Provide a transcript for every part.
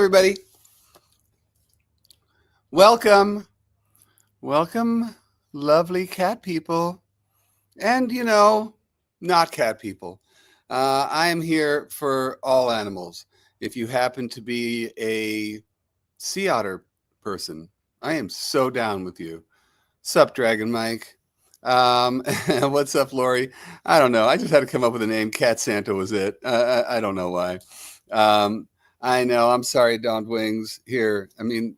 everybody. Welcome. Welcome, lovely cat people. And, not cat people. I am here for all animals. If you happen to be a sea otter person, I am so down with you. Sup, Dragon Mike? What's up, Lori? I don't know. I just had to come up with a name. Cat Santa was it. I don't know why. Um, I know. I'm sorry, Dawned Wings. Here, I'm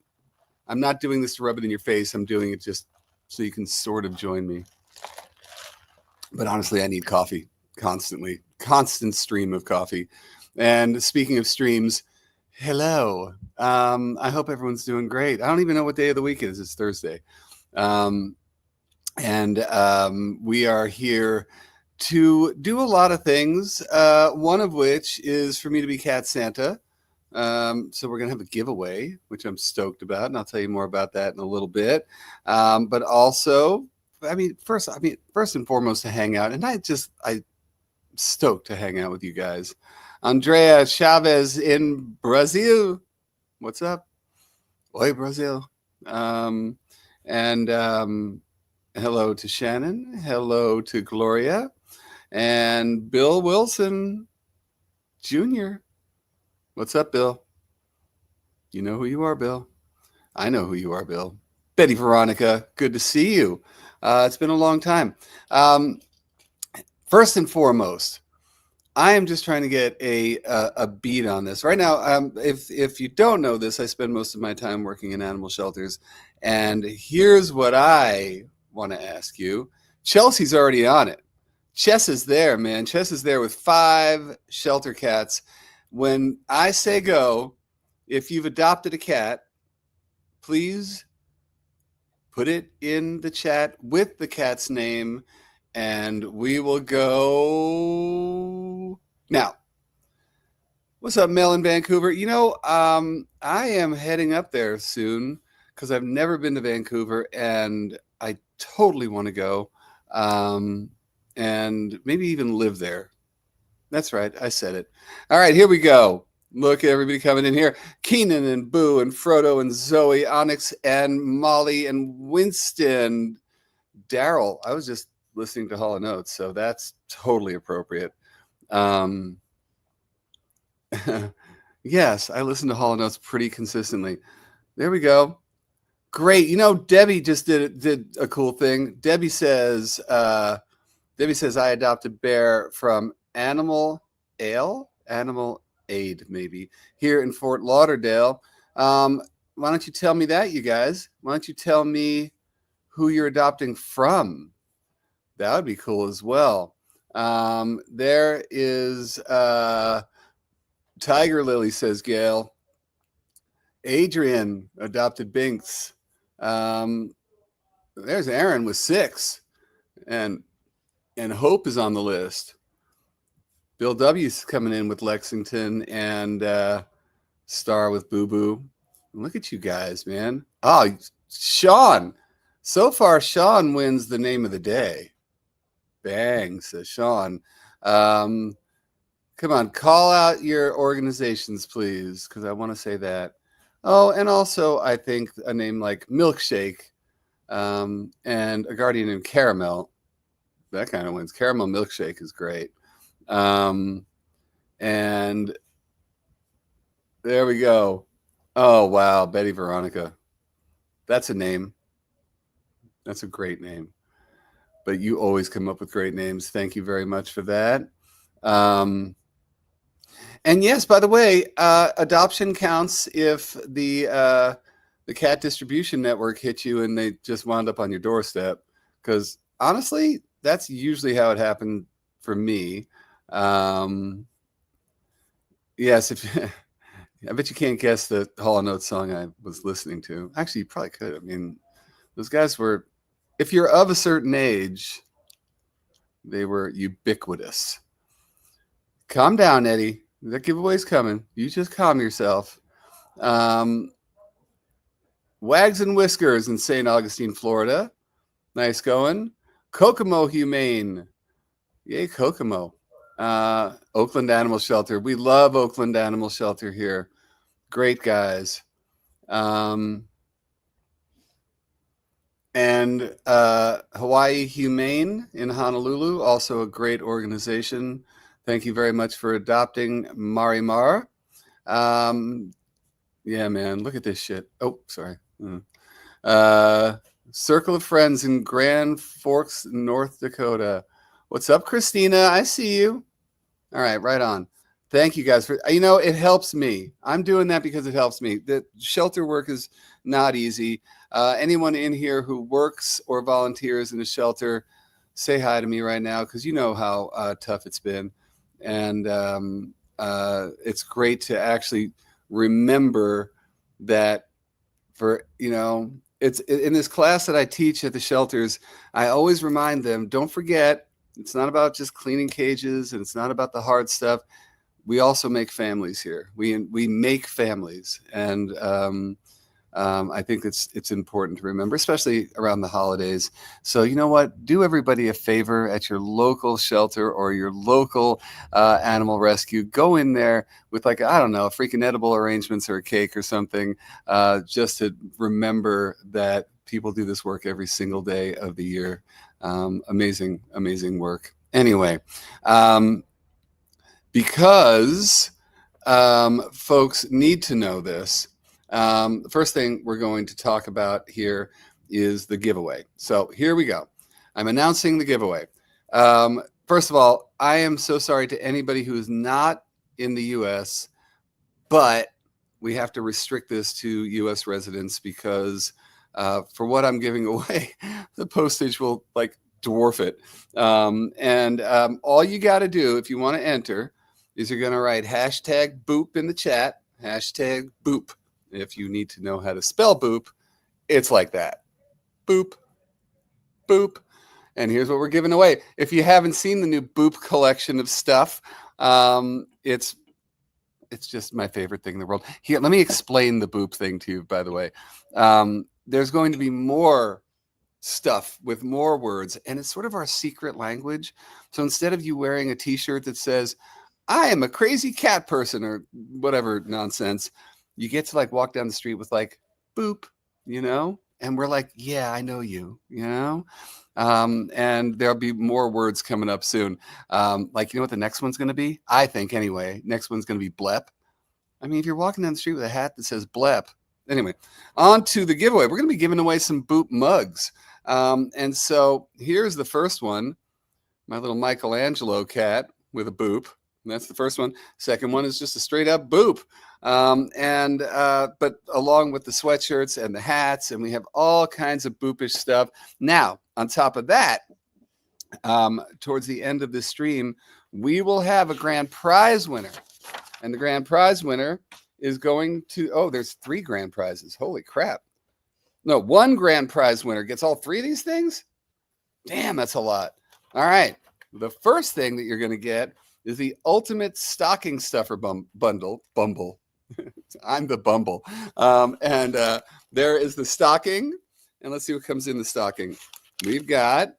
not doing this to rub it in your face. I'm doing it just so you can sort of join me. But honestly, I need coffee constantly. Constant stream of coffee. And speaking of streams, hello. I hope everyone's doing great. I don't even know what day of the week it is. It's Thursday. And we are here to do a lot of things, one of which is for me to be Cat Santa. So we're going to have a giveaway, which I'm stoked about, and I'll tell you more about that in a little bit. But also, first and foremost, to hang out, and I'm stoked to hang out with you guys. Andrea Chavez in Brazil. What's up? Oi, Brazil. And hello to Shannon. Hello to Gloria. And Bill Wilson Jr. What's up, Bill? You know who you are, Bill. I know who you are, Bill. Betty Veronica, good to see you. It's been a long time. First and foremost, I am just trying to get a beat on this. Right now, if you don't know this, I spend most of my time working in animal shelters. And here's what I want to ask you. Chelsea's already on it. Chess is there, man. Chess is there with 5 shelter cats. When I say go, if you've adopted a cat, please put it in the chat with the cat's name, and we will go now. What's up, Mel in Vancouver? I am heading up there soon because I've never been to Vancouver, and I totally want to go, and maybe even live there. That's right. I said it. All right, here we go. Look at everybody coming in here. Keenan and Boo and Frodo and Zoe, Onyx and Molly and Winston. Daryl. I was just listening to Hall & Oates, so that's totally appropriate. Yes, I listen to Hall & Oates pretty consistently. There we go. Great. Debbie just did a cool thing. Debbie says I adopted Bear from Animal Aid, maybe, here in Fort Lauderdale. Why don't you tell me that, you guys? Why don't you tell me who you're adopting from? That would be cool as well. There is Tiger Lily, says Gail. Adrian adopted Binks. There's Aaron with 6. And Hope is on the list. Bill W's coming in with Lexington, and Star with Boo Boo. Look at you guys, man. Oh, Sean. So far, Sean wins the name of the day. Bang, says Sean. Come on, call out your organizations, please, because I want to say that. Oh, and also, I think a name like Milkshake and a guardian named Caramel. That kind of wins. Caramel Milkshake is great. And there we go. Oh, wow. Betty Veronica. That's a name. That's a great name. But you always come up with great names. Thank you very much for that. And yes, by the way, adoption counts if the cat distribution network hit you and they just wound up on your doorstep. Because honestly, that's usually how it happened for me. Yes, I bet you can't guess the Hall & Oates song I was listening to. Actually, you probably could. Those guys were, if you're of a certain age, they were ubiquitous. Calm down, Eddie. That giveaway's coming. You just calm yourself. Wags and Whiskers in St. Augustine, Florida. Nice going. Kokomo Humane. Yay, Kokomo. Oakland Animal Shelter. We love Oakland Animal Shelter here. Great guys. And Hawaii Humane in Honolulu, also a great organization. Thank you very much for adopting Marimar. Yeah, man, look at this shit. Oh, sorry. Circle of Friends in Grand Forks, North Dakota. What's up, Christina? I see you. All right, right on. Thank you guys for, it helps me. I'm doing that because it helps me. The shelter work is not easy. Anyone in here who works or volunteers in a shelter, say hi to me right now because you know how tough it's been. And it's great to actually remember that it's in this class that I teach at the shelters. I always remind them, don't forget, it's not about just cleaning cages and it's not about the hard stuff. We also make families here. We make families, and I think it's important to remember, especially around the holidays. So you know what? Do everybody a favor at your local shelter or your local animal rescue. Go in there with a freaking edible arrangements or a cake or something, just to remember that people do this work every single day of the year. Amazing, amazing work. Anyway, because folks need to know this. The first thing we're going to talk about here is the giveaway. So here we go. I'm announcing the giveaway. First of all, I am so sorry to anybody who is not in the U.S., but we have to restrict this to U.S. residents because for what I'm giving away, the postage will dwarf it. All you got to do if you want to enter is you're going to write #boop in the chat, #boop. If you need to know how to spell boop, it's like that. Boop, boop. And here's what we're giving away. If you haven't seen the new Boop collection of stuff, it's just my favorite thing in the world. Here, let me explain the Boop thing to you, by the way. There's going to be more stuff with more words, and it's sort of our secret language. So instead of you wearing a t-shirt that says, I am a crazy cat person or whatever nonsense, you get to walk down the street with boop, and we're like, yeah, I know you, and there'll be more words coming up soon. What the next one's going to be? I think anyway, next one's going to be blep. I mean, if you're walking down the street with a hat that says blep. Anyway, on to the giveaway. We're going to be giving away some Boop mugs. And so here's the first one, my little Michelangelo cat with a Boop. And that's the first one. Second one is just a straight up Boop. But along with the sweatshirts and the hats, and we have all kinds of Boopish stuff. Now, on top of that, towards the end of the stream, we will have a grand prize winner. And the grand prize winner is going to, there's 3 grand prizes. Holy crap. No, 1 grand prize winner gets all 3 of these things? Damn, that's a lot. All right. The first thing that you're going to get is the ultimate stocking stuffer bundle. I'm the Bumble. There is the stocking. And let's see what comes in the stocking. We've got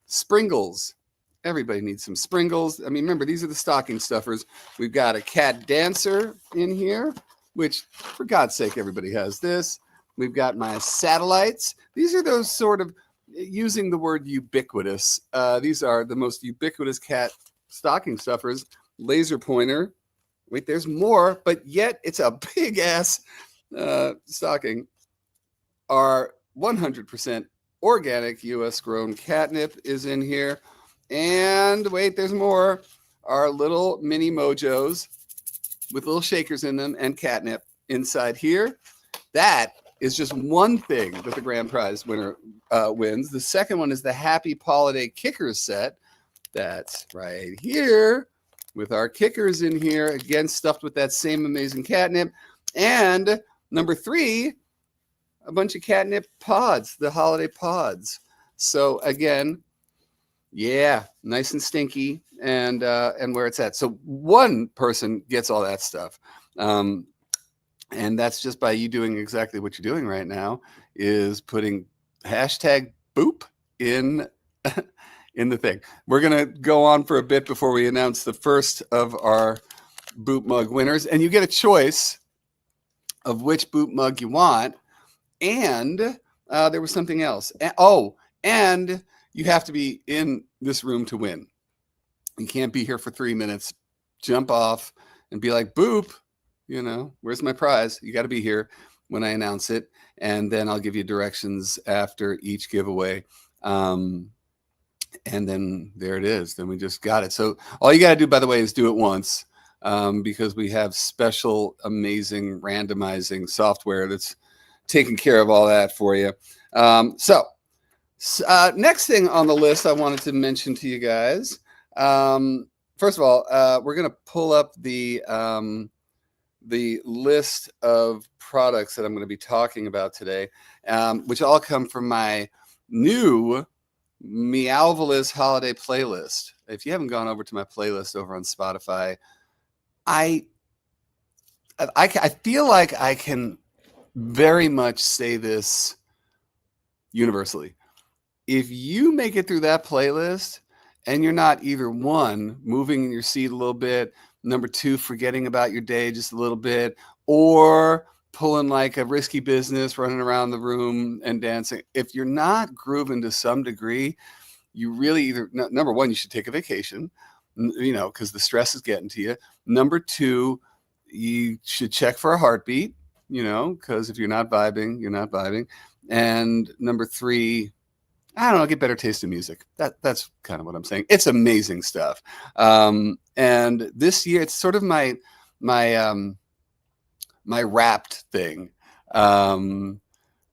sprinkles. Everybody needs some sprinkles. I mean, remember, these are the stocking stuffers. We've got a cat dancer in here, which, for God's sake, everybody has this. We've got my satellites. These are those sort of, using the word ubiquitous, these are the most ubiquitous cat stocking stuffers. Laser pointer. Wait, there's more, but yet it's a big ass stocking. Our 100% organic U.S. grown catnip is in here. And wait, there's more. Our little mini mojos with little shakers in them and catnip inside here. That is just one thing that the grand prize winner wins. The second one is the Happy Holiday Kickers set. That's right here with our kickers in here, again, stuffed with that same amazing catnip. And number 3, a bunch of catnip pods, the holiday pods. So again, yeah, nice and stinky and where it's at. So one person gets all that stuff. And that's just by you doing exactly what you're doing right now, is putting #boop in in the thing. We're going to go on for a bit before we announce the first of our Boop mug winners. And you get a choice of which boot mug you want. And there was something else. And you have to be in this room to win. You can't be here for 3 minutes, jump off, and be like, boop, where's my prize? You got to be here when I announce it. And then I'll give you directions after each giveaway. And then there it is. Then we just got it. So all you got to do, by the way, is do it once, because we have special, amazing randomizing software that's taking care of all that for you. Next thing on the list I wanted to mention to you guys. First of all, we're going to pull up the list of products that I'm going to be talking about today, which all come from my new Meowvelous holiday playlist. If you haven't gone over to my playlist over on Spotify, I feel like I can very much say this universally. If you make it through that playlist and you're not either one, moving in your seat a little bit, number two, forgetting about your day just a little bit, or pulling like a risky business, running around the room and dancing, if you're not grooving to some degree, you really either, number one, you should take a vacation, because the stress is getting to you. Number two, you should check for a heartbeat, because if you're not vibing, you're not vibing. And number three, I don't know, get better taste in music. That's kind of what I'm saying. It's amazing stuff. And this year, it's sort of my wrapped thing for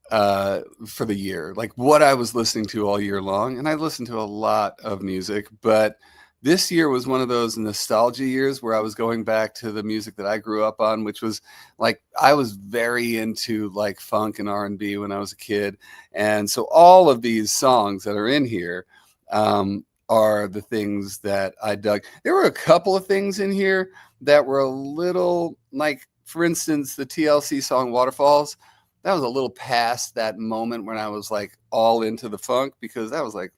the year, like what I was listening to all year long. And I listened to a lot of music, but this year was one of those nostalgia years where I was going back to the music that I grew up on, which was like, I was very into like funk and R&B when I was a kid. And so all of these songs that are in here are the things that I dug. There were a couple of things in here that were a little like, for instance, the TLC song Waterfalls. That was a little past that moment when I was like all into the funk, because that was like,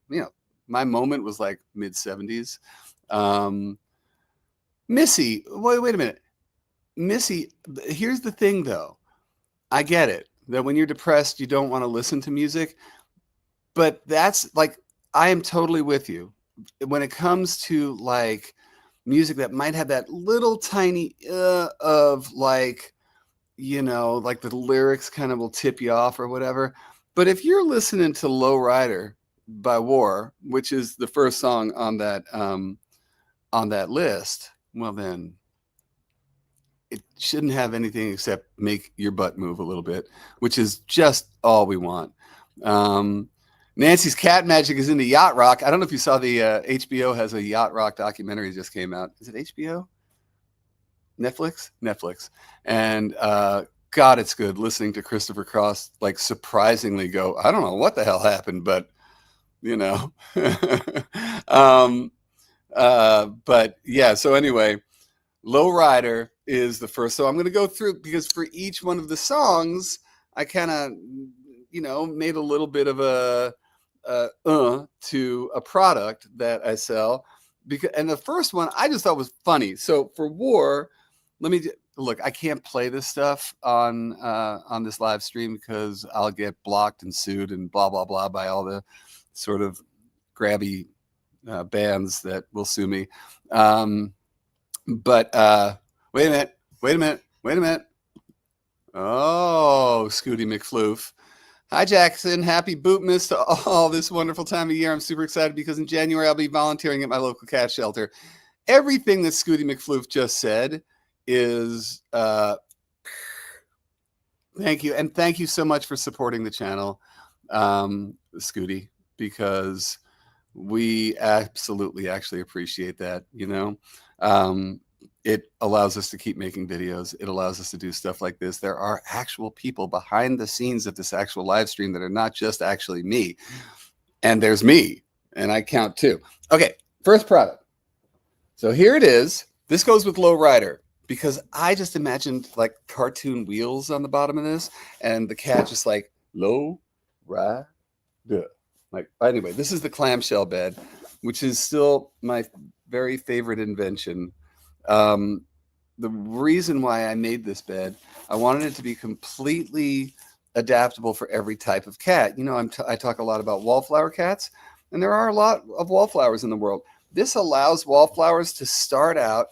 my moment was like mid 70s. Missy, wait a minute. Missy, here's the thing though. I get it that when you're depressed, you don't want to listen to music, but that's like, I am totally with you. When it comes to like music that might have that little tiny of like, like the lyrics kind of will tip you off or whatever. But if you're listening to Low Rider by War, which is the first song on that list, well then it shouldn't have anything except make your butt move a little bit, which is just all we want. Nancy's Cat Magic is into yacht rock. I don't know if you saw the HBO has a yacht rock documentary that just came out. Is it HBO? Netflix. And God, it's good listening to Christopher Cross like surprisingly go, I don't know what the hell happened, but but yeah, so anyway, Low Rider is the first. So I'm going to go through, because for each one of the songs, I kind of, made a little bit of a to a product that I sell. And the first one I just thought was funny. So for War, let me look. I can't play this stuff on this live stream because I'll get blocked and sued and blah blah blah by all the sort of grabby bands that will sue me. But wait a minute. Oh, Scooty McFloof. Hi, Jackson. Happy Bootmas to all this wonderful time of year. I'm super excited because in January I'll be volunteering at my local cat shelter. Everything that Scooty McFloof just said is thank you. And thank you so much for supporting the channel, Scooty, because we absolutely actually appreciate that, it allows us to keep making videos. It allows us to do stuff like this. There are actual people behind the scenes of this actual live stream that are not just actually me. And there's me, and I count too. Okay, first product. So here it is. This goes with Low Rider, because I just imagined like cartoon wheels on the bottom of this, and the cat just like, Low Rider. Like, anyway, this is the clamshell bed, which is still my very favorite invention. the reason why I made this bed, I wanted it to be completely adaptable for every type of cat. You know, I talk a lot about wallflower cats, and there are a lot of wallflowers in the world. This allows wallflowers to start out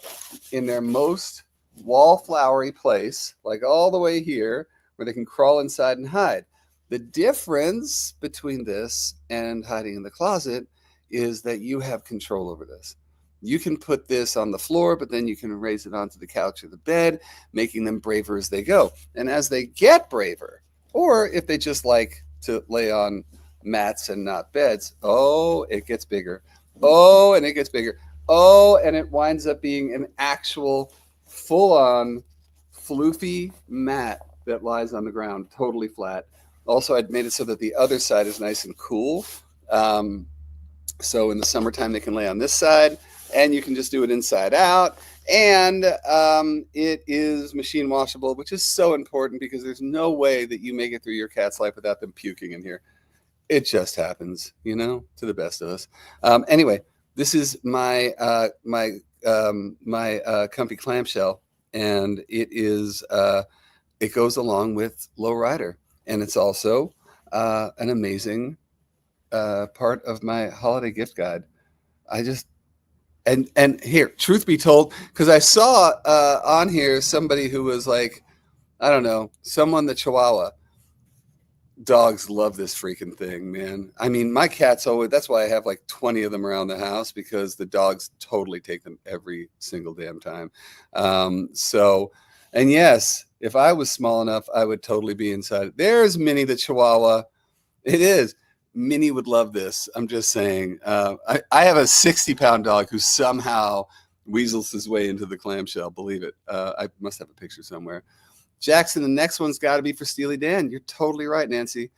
in their most wallflowery place, like all the way here, where they can crawl inside and hide. The difference between this and hiding in the closet is that you have control over this. You can put this on the floor, but then you can raise it onto the couch or the bed, making them braver as they go. And as they get braver, or if they just like to lay on mats and not beds, oh, it gets bigger. Oh, and it gets bigger. Oh, and it winds up being an actual full-on floofy mat that lies on the ground, totally flat. Also, I'd made it so that the other side is nice and cool. So in the summertime, they can lay on this side, and you can just do it inside out. And it is machine washable, which is so important because there's no way that you make it through your cat's life without them puking in here. It just happens, you know, to the best of us. Anyway, this is my comfy clamshell, and it goes along with Low Rider, and it's also an amazing part of my holiday gift guide. I just and here, truth be told, because I saw on here somebody who was like, I don't know, someone the Chihuahua. Dogs love this freaking thing, man. I mean, my cats always, that's why I have like 20 of them around the house, because the dogs totally take them every single damn time. And yes, if I was small enough, I would totally be inside. There's Minnie the Chihuahua. It is. Minnie would love this. I'm just saying. I have a 60-pound dog who somehow weasels his way into the clamshell. Believe it. I must have a picture somewhere. Jackson, the next one's got to be for Steely Dan. You're totally right, Nancy.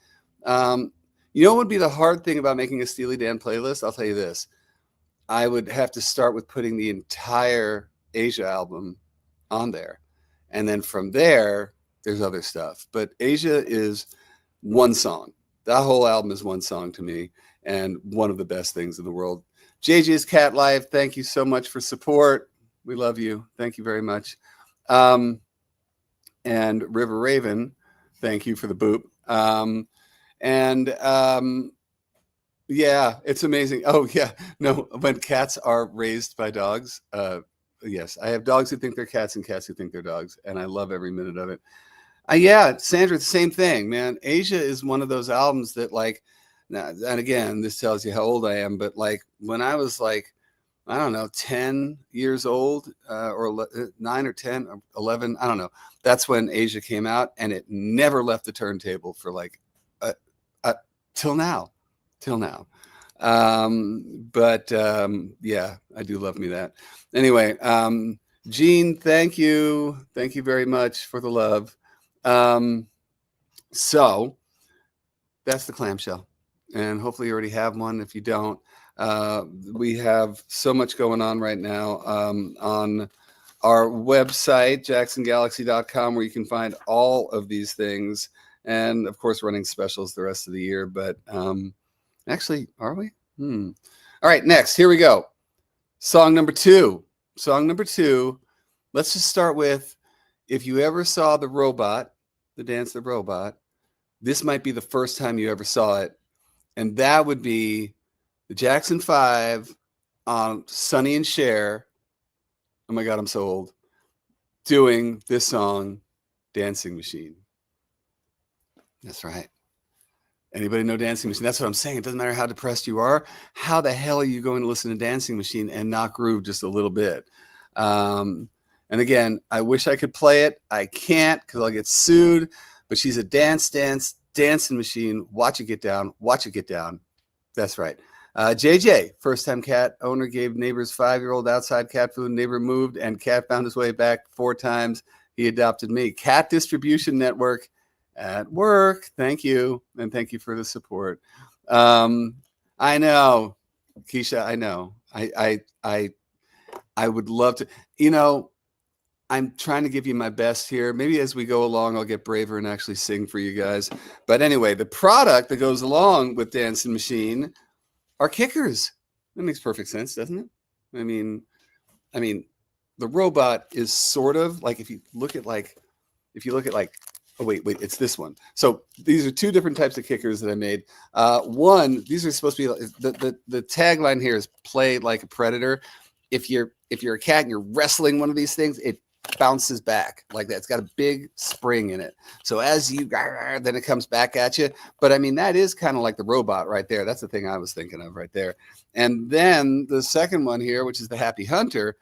You know what would be the hard thing about making a Steely Dan playlist? I'll tell you this. I would have to start with putting the entire Asia album on there. And then from there, there's other stuff. But Asia is one song. That whole album is one song to me, and one of the best things in the world. JJ's Cat Life, thank you so much for support. We love you. Thank you very much. And River Raven, thank you for the boop. Yeah, it's amazing. Oh yeah, no, when cats are raised by dogs, yes, I have dogs who think they're cats and cats who think they're dogs, and I love every minute of it. Yeah, Sandra, the same thing, man. Asia is one of those albums that, like, now, and again, this tells you how old I am, but like when I was like, I don't know, 10 years old, or 9 or 10 or 11, I don't know. That's when Asia came out, and it never left the turntable for like till now. Yeah, I do love me that. Anyway, Gene, thank you very much for the love. So that's the clamshell, and hopefully you already have one. If you don't, we have so much going on right now on our website, jacksongalaxy.com, where you can find all of these things, and of course running specials the rest of the year. But actually, are we? All right, next, here we go. Song number two. Let's just start with, if you ever saw The Robot, the dance The Robot, this might be the first time you ever saw it, and that would be the Jackson 5 on Sonny and Cher. Oh my God, I'm so old. Doing this song, Dancing Machine. That's right. Anybody know Dancing Machine? That's what I'm saying. It doesn't matter how depressed you are. How the hell are you going to listen to Dancing Machine and not groove just a little bit? And again, I wish I could play it. I can't because I'll get sued. But she's a dancing machine. Watch it get down. That's right. JJ, first-time cat owner, gave neighbor's 5-year-old outside cat food. Neighbor moved, and cat found his way back 4 times. He adopted me. Cat Distribution Network at work. Thank you, and thank you for the support. I know, Keisha. I know. I would love to. You know, I'm trying to give you my best here. Maybe as we go along, I'll get braver and actually sing for you guys. But anyway, the product that goes along with Dancing Machine are kickers. That makes perfect sense, doesn't it? I mean, the robot is sort of like, if you look at like, oh wait, it's this one. So these are two different types of kickers that I made. One, these are supposed to be, the tagline here is play like a predator. If you're a cat and you're wrestling one of these things, it bounces back like that. It's got a big spring in it. So as you, then it comes back at you. But I mean, that is kind of like the robot right there. That's the thing I was thinking of right there. And then the second one here, which is the happy hunter.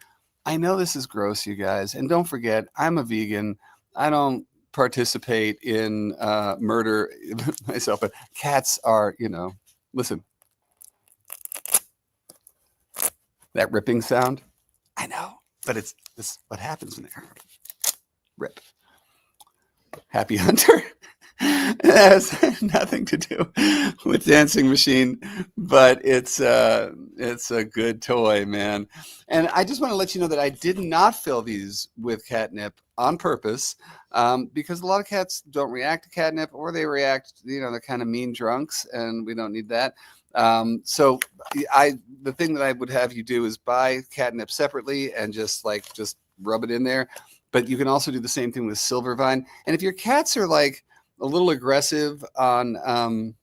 I know this is gross, you guys. And don't forget, I'm a vegan. I don't participate in murder myself, but cats are, listen, that ripping sound. I know, but it's this what happens when they rip. Happy hunter. It has nothing to do with Dancing Machine, but it's a good toy, man. And I just want to let you know that I did not fill these with catnip on purpose, because a lot of cats don't react to catnip, or they react, they're kind of mean drunks, and we don't need that. So the thing that I would have you do is buy catnip separately and just rub it in there. But you can also do the same thing with Silvervine. And if your cats are like a little aggressive on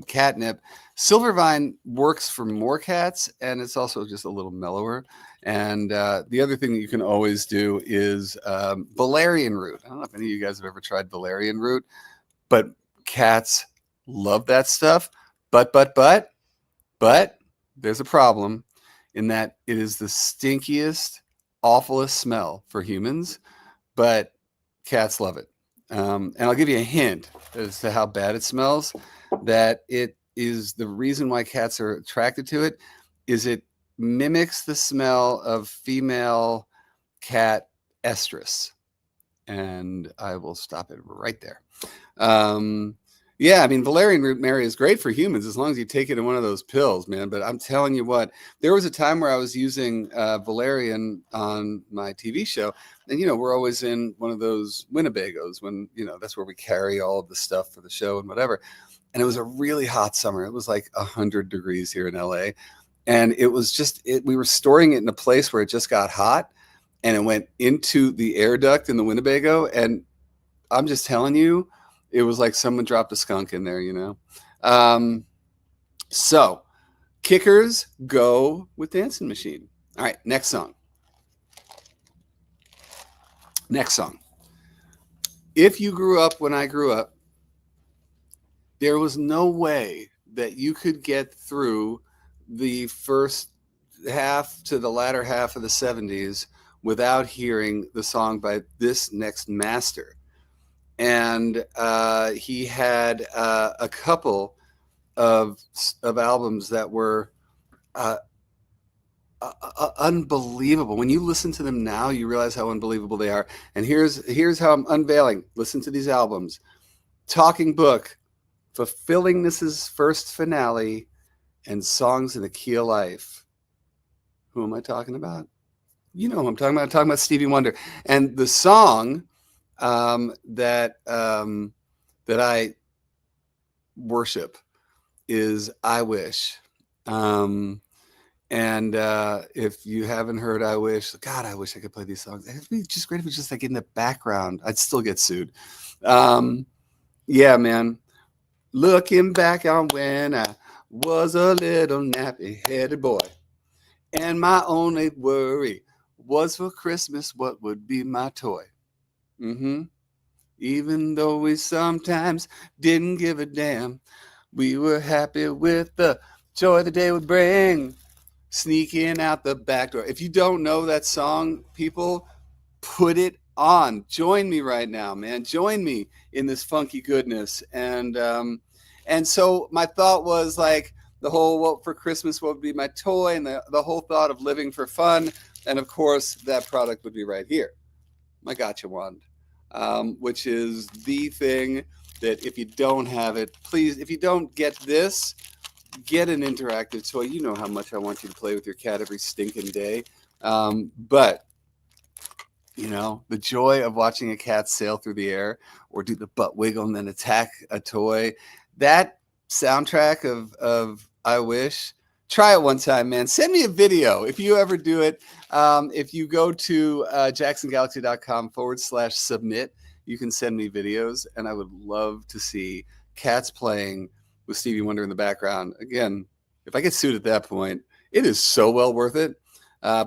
catnip, Silvervine works for more cats, and it's also just a little mellower. And the other thing that you can always do is valerian root. I don't know if any of you guys have ever tried valerian root, but cats love that stuff. But there's a problem in that it is the stinkiest, awfulest smell for humans, but cats love it. And I'll give you a hint as to how bad it smells. That it is the reason why cats are attracted to it is it mimics the smell of female cat estrus. And I will stop it right there. Yeah, I mean, valerian root, Mary, is great for humans as long as you take it in one of those pills, man. But I'm telling you what, there was a time where I was using valerian on my TV show. And, we're always in one of those Winnebagos when, that's where we carry all of the stuff for the show and whatever. And it was a really hot summer. It was like 100 degrees here in LA. And it was we were storing it in a place where it just got hot, and it went into the air duct in the Winnebago. And I'm just telling you, it was like someone dropped a skunk in there, So kickers go with Dancing Machine. All right, next song. If you grew up when I grew up, there was no way that you could get through the first half to the latter half of the 70s without hearing the song by this next master. And he had a couple of albums that were unbelievable. When you listen to them now, you realize how unbelievable they are. And here's how I'm unveiling. Listen to these albums. Talking Book, Fulfillingness's First Finale, and Songs in the Key of Life. Who am I talking about? You know who I'm talking about. I'm talking about Stevie Wonder. And the song that I worship is I Wish. And if you haven't heard I Wish, God, I wish I could play these songs. It'd be just great if it was just like in the background. I'd still get sued. Yeah, man. Looking back on when I was a little nappy-headed boy, and my only worry was for Christmas what would be my toy. Even though we sometimes didn't give a damn, we were happy with the joy the day would bring, sneaking out the back door. If you don't know that song, people, put it on. Join me right now, man. Join me in this funky goodness. And so my thought was like the whole, what for Christmas, what would be my toy, and the whole thought of living for fun. And of course, that product would be right here, my gotcha wand, which is the thing that if you don't have it, please, if you don't get this, get an interactive toy. You know how much I want you to play with your cat every stinking day. But the joy of watching a cat sail through the air or do the butt wiggle and then attack a toy, that soundtrack of I Wish Try it one time, man. Send me a video if you ever do it. If you go to jacksongalaxy.com/submit, you can send me videos, and I would love to see cats playing with Stevie Wonder in the background. Again, if I get sued at that point, it is so well worth it.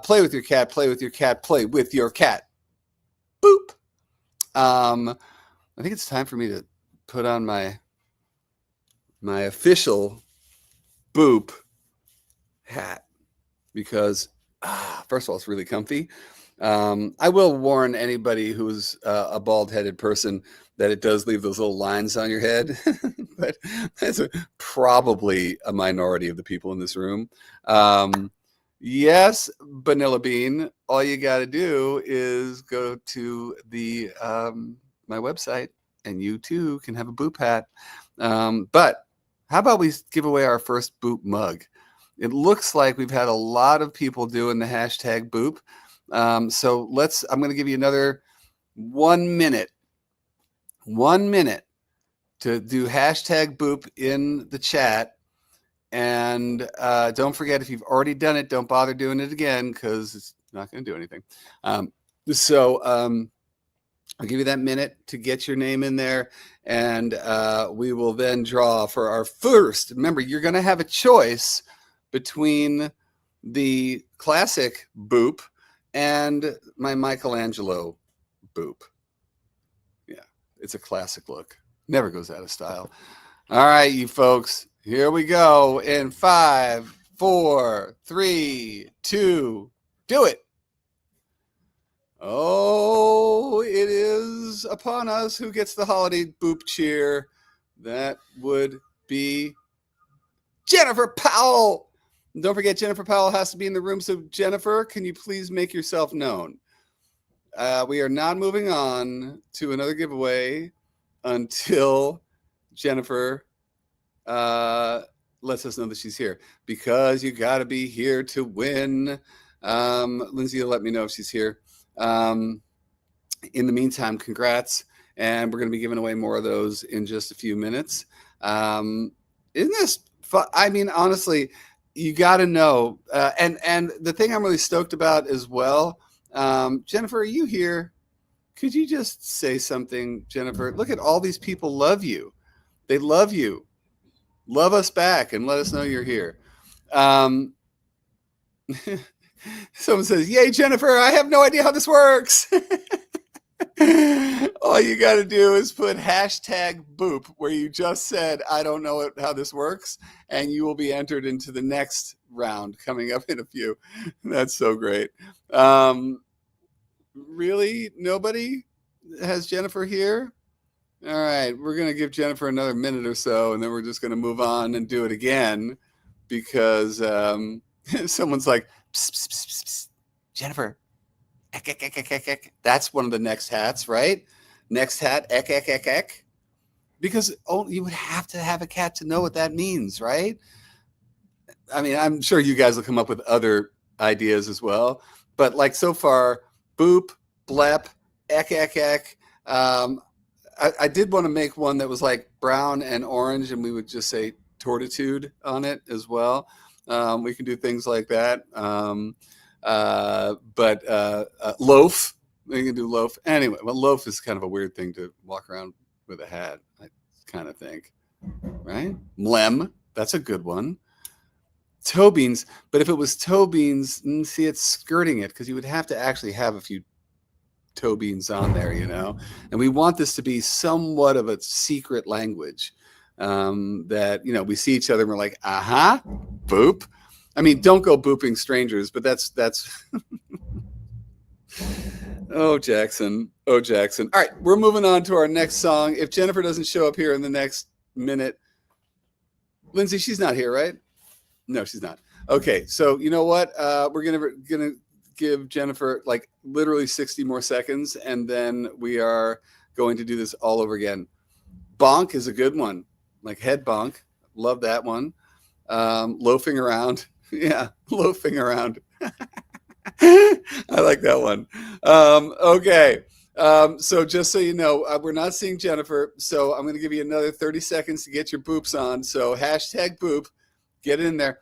Play with your cat, play with your cat, play with your cat. Boop. I think it's time for me to put on my official Boop hat because first of all, it's really comfy. I will warn anybody who's a bald-headed person that it does leave those little lines on your head, but that's probably a minority of the people in this room. Yes, Vanilla Bean, all you got to do is go to the my website, and you too can have a Boop hat. But how about we give away our first Boop mug? It looks like we've had a lot of people doing the hashtag Boop. So I'm going to give you another 1 minute. 1 minute to do hashtag Boop in the chat. And don't forget, if you've already done it, don't bother doing it again because it's not going to do anything. I'll give you that minute to get your name in there, and we will then draw for our first. Remember, you're going to have a choice between the classic Boop and my Michelangelo Boop. Yeah, it's a classic look. Never goes out of style. All right, you folks, here we go in 5, 4, 3, 2, do it. Oh, it is upon us. Who gets the holiday Boop cheer? That would be Jennifer Powell. Don't forget, Jennifer Powell has to be in the room. So, Jennifer, can you please make yourself known? We are not moving on to another giveaway until Jennifer lets us know that she's here, because you got to be here to win. Lindsay will let me know if she's here. In the meantime, congrats. And we're going to be giving away more of those in just a few minutes. Isn't this fun? I mean, honestly, you got to know. And the thing I'm really stoked about as well, Jennifer, are you here? Could you just say something, Jennifer? Look at all these people love you. They love you. Love us back and let us know you're here. Someone says, yay, Jennifer, I have no idea how this works. All you got to do is put hashtag Boop where you just said, I don't know how this works, and you will be entered into the next round coming up in a few. That's so great. Really? Nobody has Jennifer here? All right, we're going to give Jennifer another minute or so, and then we're just going to move on and do it again because someone's like, psst, psst, psst, psst. Jennifer, ek, ek, ek, ek, ek, ek. That's one of the next hats, right? Next hat, ek, ek, ek, ek. Because you would have to have a cat to know what that means, right? I mean, I'm sure you guys will come up with other ideas as well. But like so far, Boop, blep, ek, ek, ek. I did want to make one that was like brown and orange, and we would just say tortitude on it as well. We can do things like that. But loaf, we can do loaf. Anyway, well, loaf is kind of a weird thing to walk around with a hat, I kind of think, right? Mlem, that's a good one. Toe beans, but if it was toe beans, see, it's skirting it because you would have to actually have a few toe beans on there, you know, and we want this to be somewhat of a secret language that, you know, we see each other and we're like, boop. I mean, don't go booping strangers, but that's oh, Jackson. All right, we're moving on to our next song. If Jennifer doesn't show up here in the next minute, Lindsay, she's not here, right? No, she's not. Okay, so you know what? We're gonna give Jennifer like literally 60 more seconds, and then we are going to do this all over again. Bonk is a good one, like head bonk. Love that one. Loafing around. Yeah, loafing around. I like that one. Okay. So just so you know, we're not seeing Jennifer, so I'm going to give you another 30 seconds to get your boops on. So hashtag Boop, get in there.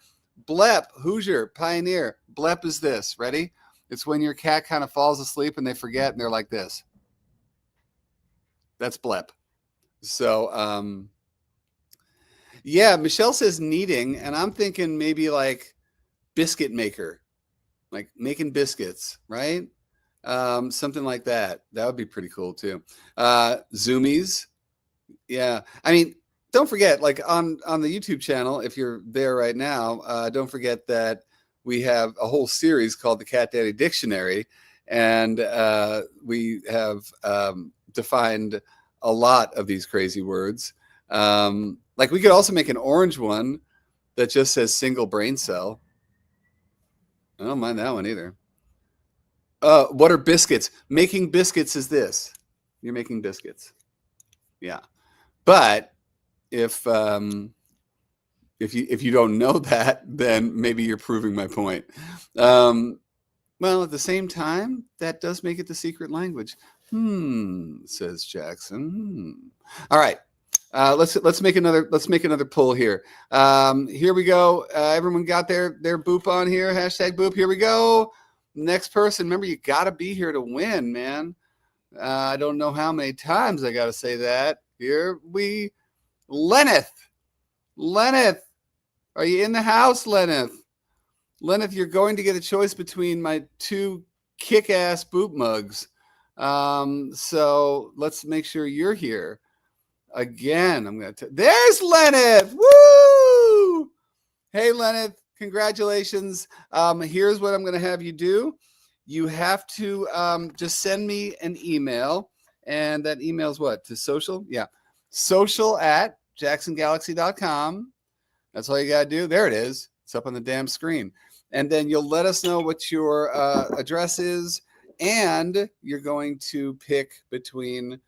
Blep, Hoosier, Pioneer. Blep is this. Ready? It's when your cat kind of falls asleep and they forget and they're like this. That's blep. So, yeah, Michelle says kneading, and I'm thinking maybe like biscuit maker, like making biscuits, right? Something like that. That would be pretty cool too. Zoomies. Yeah. I mean, don't forget, like on the YouTube channel, if you're there right now, don't forget that we have a whole series called the Cat Daddy Dictionary, and we have defined a lot of these crazy words. Like we could also make an orange one that just says single brain cell. I don't mind that one either. What are biscuits? Making biscuits is this. You're making biscuits. Yeah. But if you don't know that, then maybe you're proving my point. Well, at the same time, that does make it the secret language. Says Jackson. All right. Let's make another pull here. Here we go. Everyone got their boop on here. Hashtag boop. Here we go. Next person. Remember, you got to be here to win, man. I don't know how many times I got to say that. Here we, Lenneth. Lenneth, are you in the house, Lenneth? Lenneth, you're going to get a choice between my two kick-ass boop mugs. So let's make sure you're here. Again, I'm going to... There's Lenneth! Woo! Hey, Lenneth, congratulations. Here's what I'm going to have you do. You have to just send me an email. And that email is what? To social? Yeah. social@jacksongalaxy.com. That's all you got to do. There it is. It's up on the damn screen. And then you'll let us know what your address is. And you're going to pick between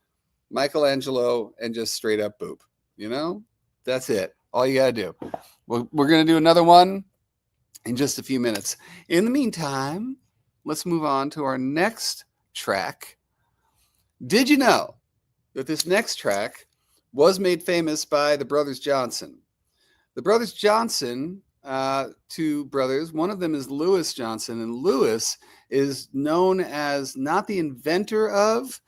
Michelangelo and just straight up boop. You know, that's it. All you got to do. We're going to do another one in just a few minutes. In the meantime, let's move on to our next track. Did you know that this next track was made famous by the Brothers Johnson? The Brothers Johnson, two brothers, one of them is Louis Johnson, and Louis is known as not the inventor of,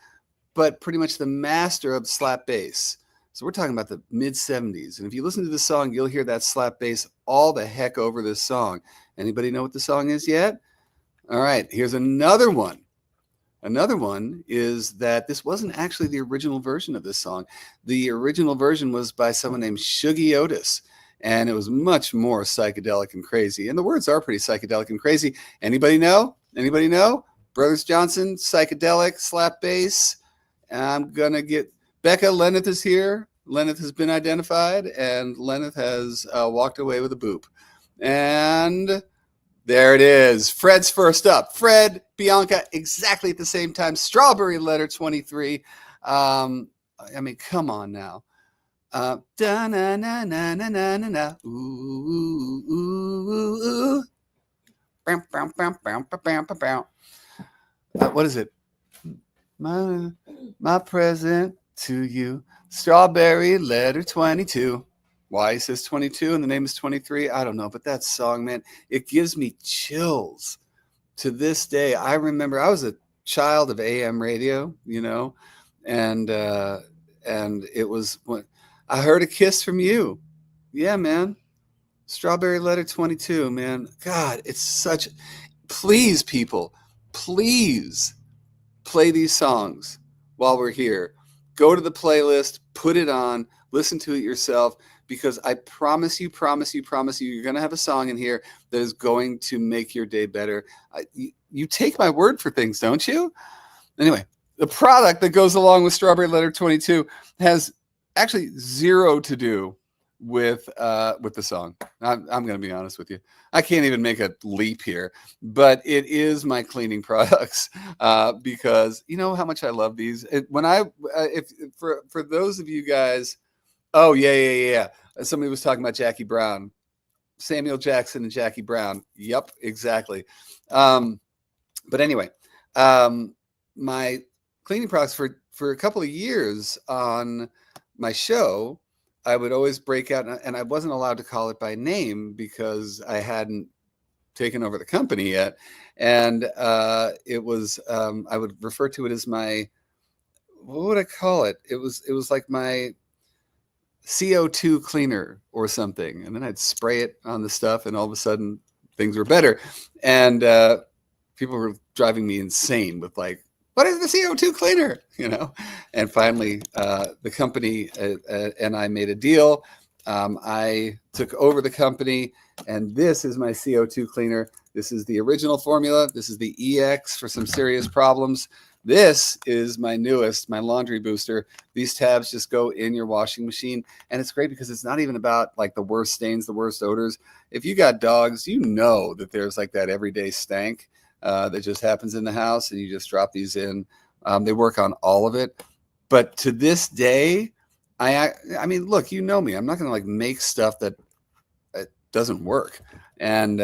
but pretty much the master of slap bass. So we're talking about the mid-70s. And if you listen to this song, you'll hear that slap bass all the heck over this song. Anybody know what the song is yet? All right, here's another one. Another one is that this wasn't actually the original version of this song. The original version was by someone named Shuggie Otis, and it was much more psychedelic and crazy. And the words are pretty psychedelic and crazy. Anybody know? Anybody know? Brothers Johnson, psychedelic, slap bass. I'm going to get... Becca, Lenneth is here. Lenneth has been identified, and Lenneth has walked away with a boop. And... there it is. Fred's first up. Fred, Bianca, exactly at the same time. Strawberry letter 23. I mean, come on now. Da na na na na na na na. Ooh ooh ooh. Bam bam bam bam bam bam bam. What is it? My present to you. Strawberry letter 22. Why he says 22 and the name is 23, I don't know. But that song, man, it gives me chills to this day. I remember I was a child of AM radio, you know, and it was when I heard a kiss from you. Yeah, man. Strawberry letter 22, man. God, it's such... Please, people, please play these songs while we're here. Go to the playlist, put it on, listen to it yourself. Because I promise you, you're going to have a song in here that is going to make your day better. You take my word for things, don't you? Anyway, the product that goes along with Strawberry Letter 22 has actually zero to do with the song. I'm going to be honest with you. I can't even make a leap here, but it is my cleaning products because you know how much I love these. For those of you guys... Oh, yeah. Somebody was talking about Jackie Brown. Samuel Jackson and Jackie Brown. Yep, exactly. But anyway, my cleaning products for a couple of years on my show, I would always break out, and I wasn't allowed to call it by name because I hadn't taken over the company yet. And it was, I would refer to it as my, what would I call it? It was like my CO2 cleaner or something. And then I'd spray it on the stuff, and all of a sudden things were better. And people were driving me insane with like, what is the CO2 cleaner? And finally, the company and I made a deal. I took over the company, and this is my CO2 cleaner. This is the original formula. This is the EX for some serious problems. This is my newest, my laundry booster. These tabs just go in your washing machine, and it's great because it's not even about like the worst stains, the worst odors. If you got dogs, you know that there's like that everyday stank that just happens in the house, and you just drop these in. They work on all of it. But to this day, I mean, look, you know me. I'm not going to like make stuff that doesn't work. And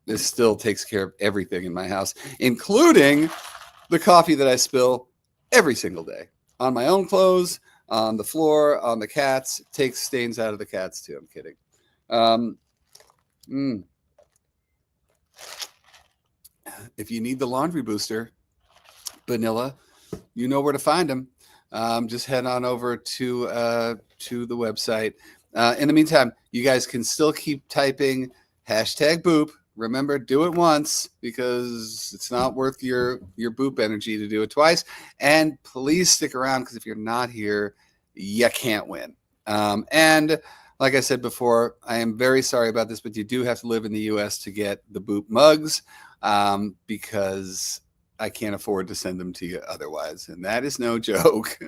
this still takes care of everything in my house, including the coffee that I spill every single day on my own clothes, on the floor, on the cats. It takes stains out of the cats too. I'm kidding. If you need the laundry booster, vanilla, you know where to find them. Just head on over to the website. In the meantime, you guys can still keep typing #boop. Remember, do it once because it's not worth your boop energy to do it twice. And please stick around, because if you're not here, you can't win. And like I said before, I am very sorry about this, but you do have to live in the U.S. to get the boop mugs, because I can't afford to send them to you otherwise. And that is no joke.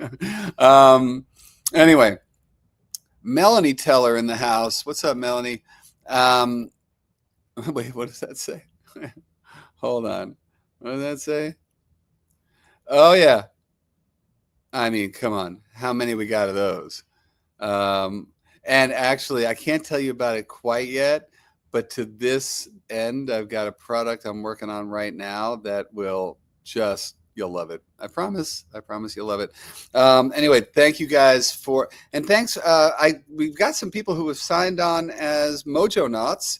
Anyway, Melanie Teller in the house. What's up, Melanie? Wait, what does that say? Hold on. What does that say? Oh, yeah. I mean, come on. How many we got of those? And actually, I can't tell you about it quite yet, but to this end, I've got a product I'm working on right now that will just, you'll love it. I promise you'll love it. Anyway, thank you guys and thanks. We've got some people who have signed on as Mojo Knots.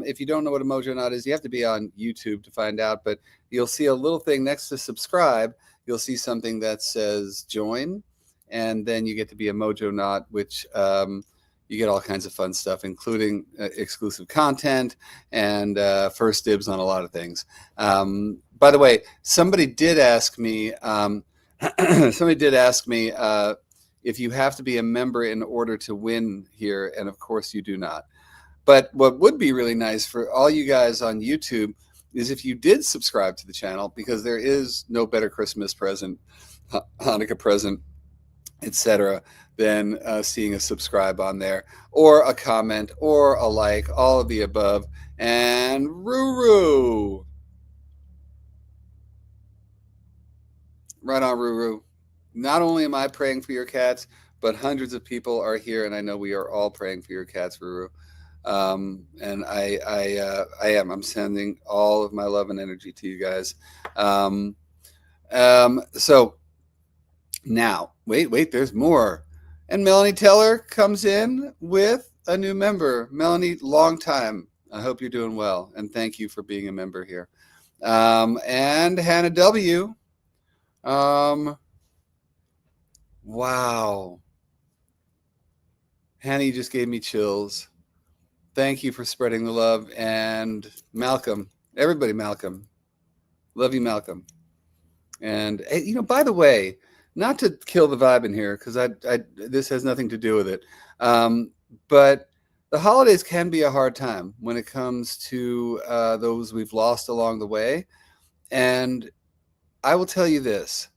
If you don't know what a Mojo Knot is, you have to be on YouTube to find out, but you'll see a little thing next to subscribe. You'll see something that says join, and then you get to be a Mojo Knot, which you get all kinds of fun stuff, including exclusive content and first dibs on a lot of things. By the way, somebody did ask me if you have to be a member in order to win here, and of course you do not. But what would be really nice for all you guys on YouTube is if you did subscribe to the channel, because there is no better Christmas present, Hanukkah present, etc., than seeing a subscribe on there, or a comment, or a like, all of the above. And Ruru. Right on, Ruru. Not only am I praying for your cats, but hundreds of people are here, and I know we are all praying for your cats, Ruru. And I am. I'm sending all of my love and energy to you guys. So now, wait, there's more. And Melanie Teller comes in with a new member. Melanie, long time. I hope you're doing well, and thank you for being a member here. And Hannah W. Wow. Hannah, you just gave me chills. Thank you for spreading the love. And Malcolm, everybody, Malcolm. Love you, Malcolm. And, by the way, not to kill the vibe in here, because this has nothing to do with it, but the holidays can be a hard time when it comes to those we've lost along the way. And I will tell you this,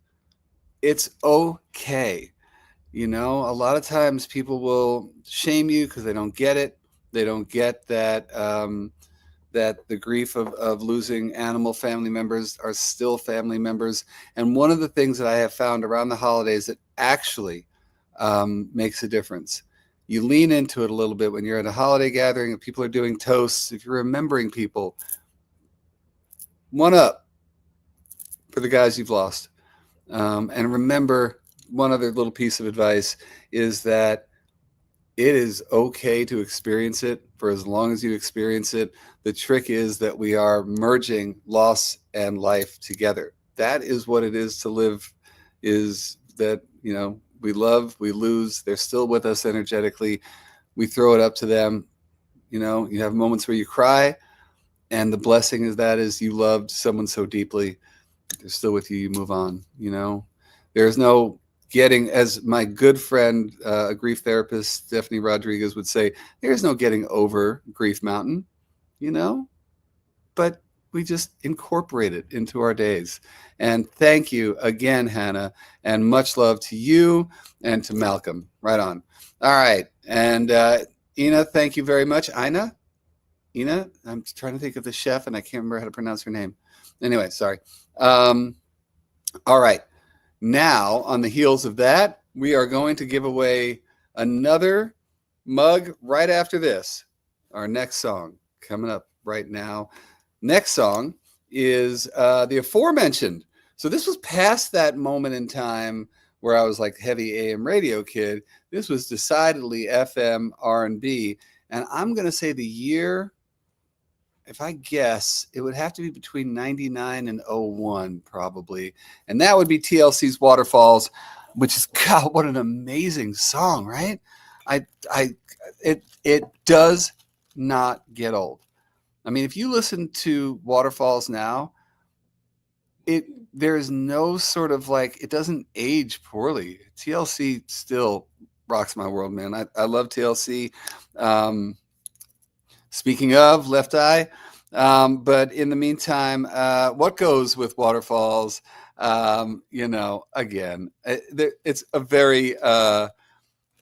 it's okay. A lot of times people will shame you because they don't get it. They don't get that that the grief of losing animal family members are still family members. And one of the things that I have found around the holidays that actually makes a difference, you lean into it a little bit when you're at a holiday gathering and people are doing toasts. If you're remembering people, one up for the guys you've lost. And remember, one other little piece of advice is that it is okay to experience it for as long as you experience it. The trick is that we are merging loss and life together. That is what it is to live, is that, we love, we lose, they're still with us energetically. We throw it up to them. You have moments where you cry, and the blessing is that is you loved someone so deeply, they're still with you, you move on. There's no getting, as my good friend, a grief therapist, Stephanie Rodriguez, would say, there's no getting over grief mountain, you know but we just incorporate it into our days. And thank you again, Hannah, and much love to you and to Malcolm. Right on. All right. And Ina, thank you very much. Ina, I'm trying to think of the chef and I can't remember how to pronounce her name. Anyway, sorry. All right. Now, on the heels of that, we are going to give away another mug right after this. Our next song coming up right now. Next song is the aforementioned. So this was past that moment in time where I was like heavy AM radio kid. This was decidedly FM R&B. And I'm going to say the year, if I guess, it would have to be between 99 and 01 probably. And that would be TLC's Waterfalls, which is, God, what an amazing song, right? It does not get old. I mean, if you listen to Waterfalls now, there is no sort of like, it doesn't age poorly. TLC still rocks my world, man. I love TLC. Speaking of Left Eye, but in the meantime, what goes with Waterfalls? Again, it's a very,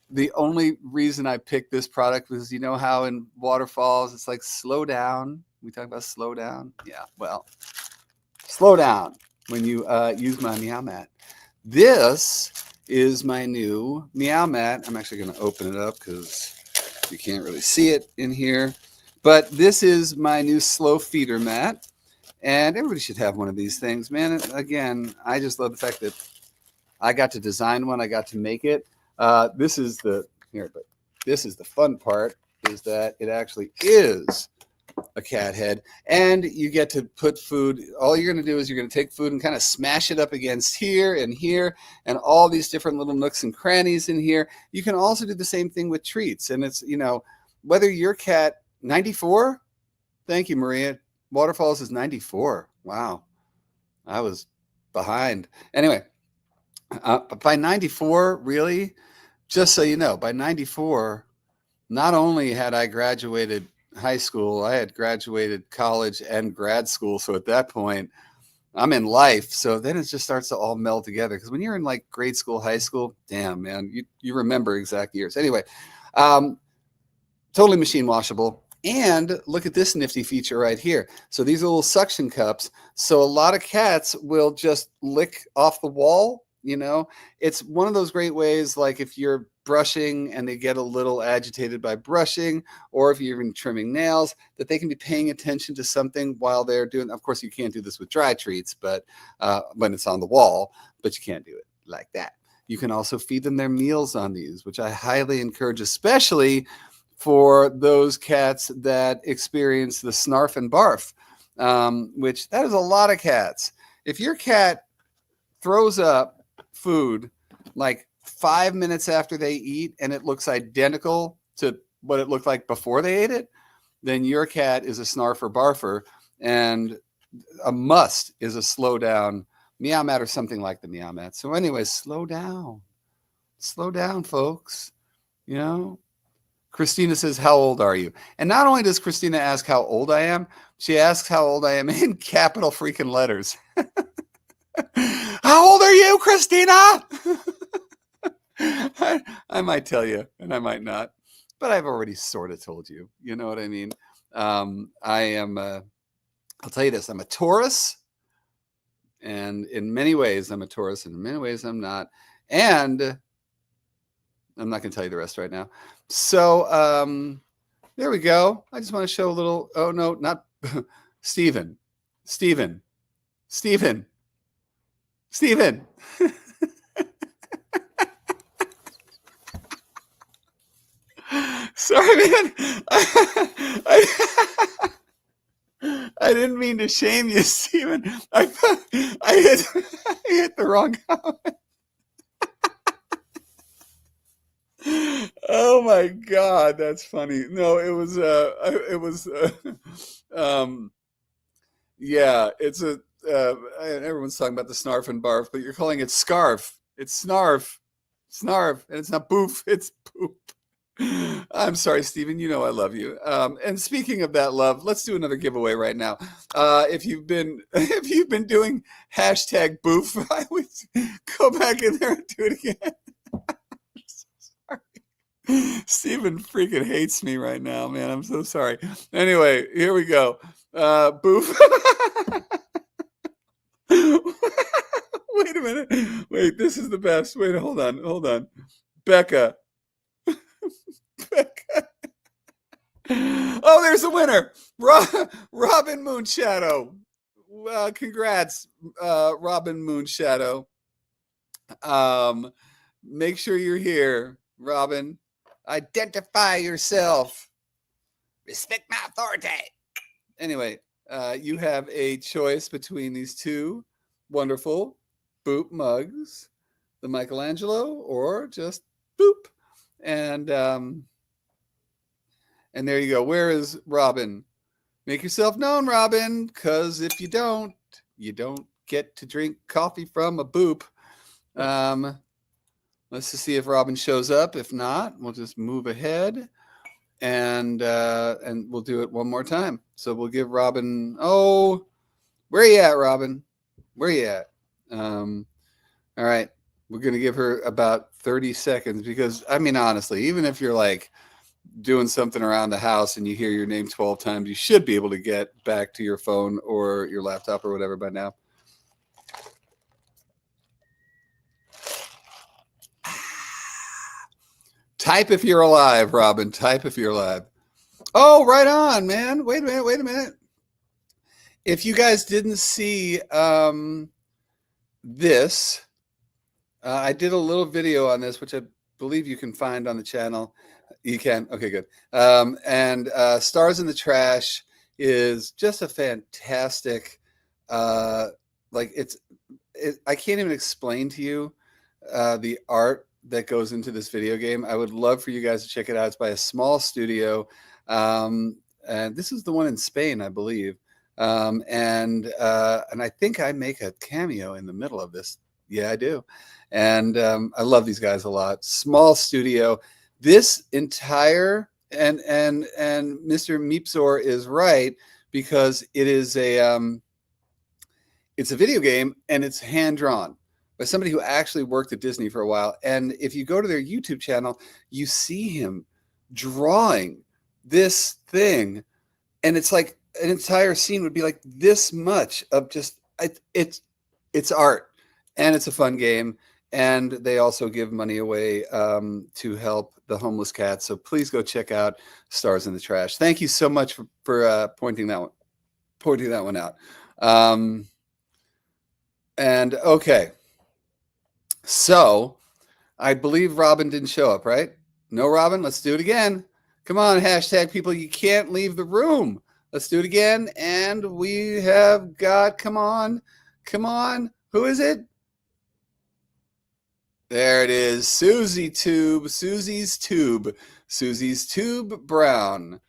the only reason I picked this product was, how in Waterfalls, it's like, slow down. We talk about slow down. Yeah, well, slow down when you use my Meow Mat. This is my new Meow Mat. I'm actually going to open it up because you can't really see it in here. But this is my new slow feeder mat. And everybody should have one of these things, man. Again, I just love the fact that I got to design one. I got to make it. This is the fun part, is that it actually is a cat head, and you get to put food. All you're going to do is you're going to take food and kind of smash it up against here and all these different little nooks and crannies in here. You can also do the same thing with treats, and it's, whether your cat 94, thank you, Maria. Waterfalls is 94. Wow, I was behind. Anyway, by 94, really, just so you know, by 94, not only had I graduated high school, I had graduated college and grad school. So at that point, I'm in life. So then it just starts to all meld together. Because when you're in like grade school, high school, damn, man, you remember exact years. Anyway, totally machine washable. And look at this nifty feature right here. So these are little suction cups. So a lot of cats will just lick off the wall. It's one of those great ways, like if you're brushing and they get a little agitated by brushing, or if you're even trimming nails, that they can be paying attention to something while they're doing. Of course, you can't do this with dry treats, but when it's on the wall, but you can't do it like that. You can also feed them their meals on these, which I highly encourage, especially for those cats that experience the snarf and barf, which that is a lot of cats. If your cat throws up food like 5 minutes after they eat and it looks identical to what it looked like before they ate it, then your cat is a snarfer barfer, and a must is a slow down Meow Mat or something like the Meow Mat. So anyway, slow down, folks. Christina says, how old are you? And not only does Christina ask how old I am, she asks how old I am in capital freaking letters. How old are you, Christina? I might tell you, and I might not, but I've already sort of told you. You know what I mean? I am, I'll tell you this, I'm a Taurus, and in many ways I'm a Taurus, and in many ways I'm not. And I'm not going to tell you the rest right now. So there we go. I just want to show a little, oh no, not Stephen. Sorry, man. I, I didn't mean to shame you, Stephen. I hit the wrong comment. Oh my God, that's funny. No, um, yeah, it's a, everyone's talking about the snarf and barf, but you're calling it scarf. It's snarf, and it's not boof, it's poop. I'm sorry, Stephen. You know I love you. And speaking of that love, let's do another giveaway right now. If you've been if you've been doing hashtag boof, I would go back in there and do it again. Stephen freaking hates me right now, man. I'm so sorry. Anyway, here we go. Boof. Wait a minute. Wait, this is the best. Wait, hold on. Becca. Becca. Oh, there's a winner. Robin Moonshadow. Congrats, Robin Moonshadow. Make sure you're here, Robin. Identify yourself. Respect my authority. Anyway, you have a choice between these two wonderful boop mugs, the Michelangelo or just boop. And there you go. Where is Robin? Make yourself known, Robin, because if you don't get to drink coffee from a boop. Let's just see if Robin shows up. If not, we'll just move ahead and we'll do it one more time. So we'll give Robin, oh, where you at, Robin? Where you at? All right. We're going to give her about 30 seconds because, I mean, honestly, even if you're like doing something around the house and you hear your name 12 times, you should be able to get back to your phone or your laptop or whatever by now. Type if you're alive, Robin. Type if you're alive. Oh, right on, man. Wait a minute. If you guys didn't see this, I did a little video on this, which I believe you can find on the channel. You can? Okay, good. And Stars in the Trash is just a fantastic, like I can't even explain to you the art that goes into this video game. I would love for you guys to check it out. It's by a small studio. And this is the one in Spain, I believe. And I think I make a cameo in the middle of this. Yeah, I do. And I love these guys a lot. Small studio. This entire and Mr. Meepsor is right because it is it's a video game and it's hand drawn by somebody who actually worked at Disney for a while. And if you go to their YouTube channel, you see him drawing this thing, and it's like an entire scene would be like this much of just it's art, and it's a fun game. And they also give money away to help the homeless cats. So please go check out Stars in the Trash. Thank you so much for pointing that one out. And okay, so I believe Robin didn't show up, right? No, Robin. Let's do it again. Come on, hashtag people. You can't leave the room. Let's do it again. And we have got, come on. Who is it? There it is. Susie's Tube Brown.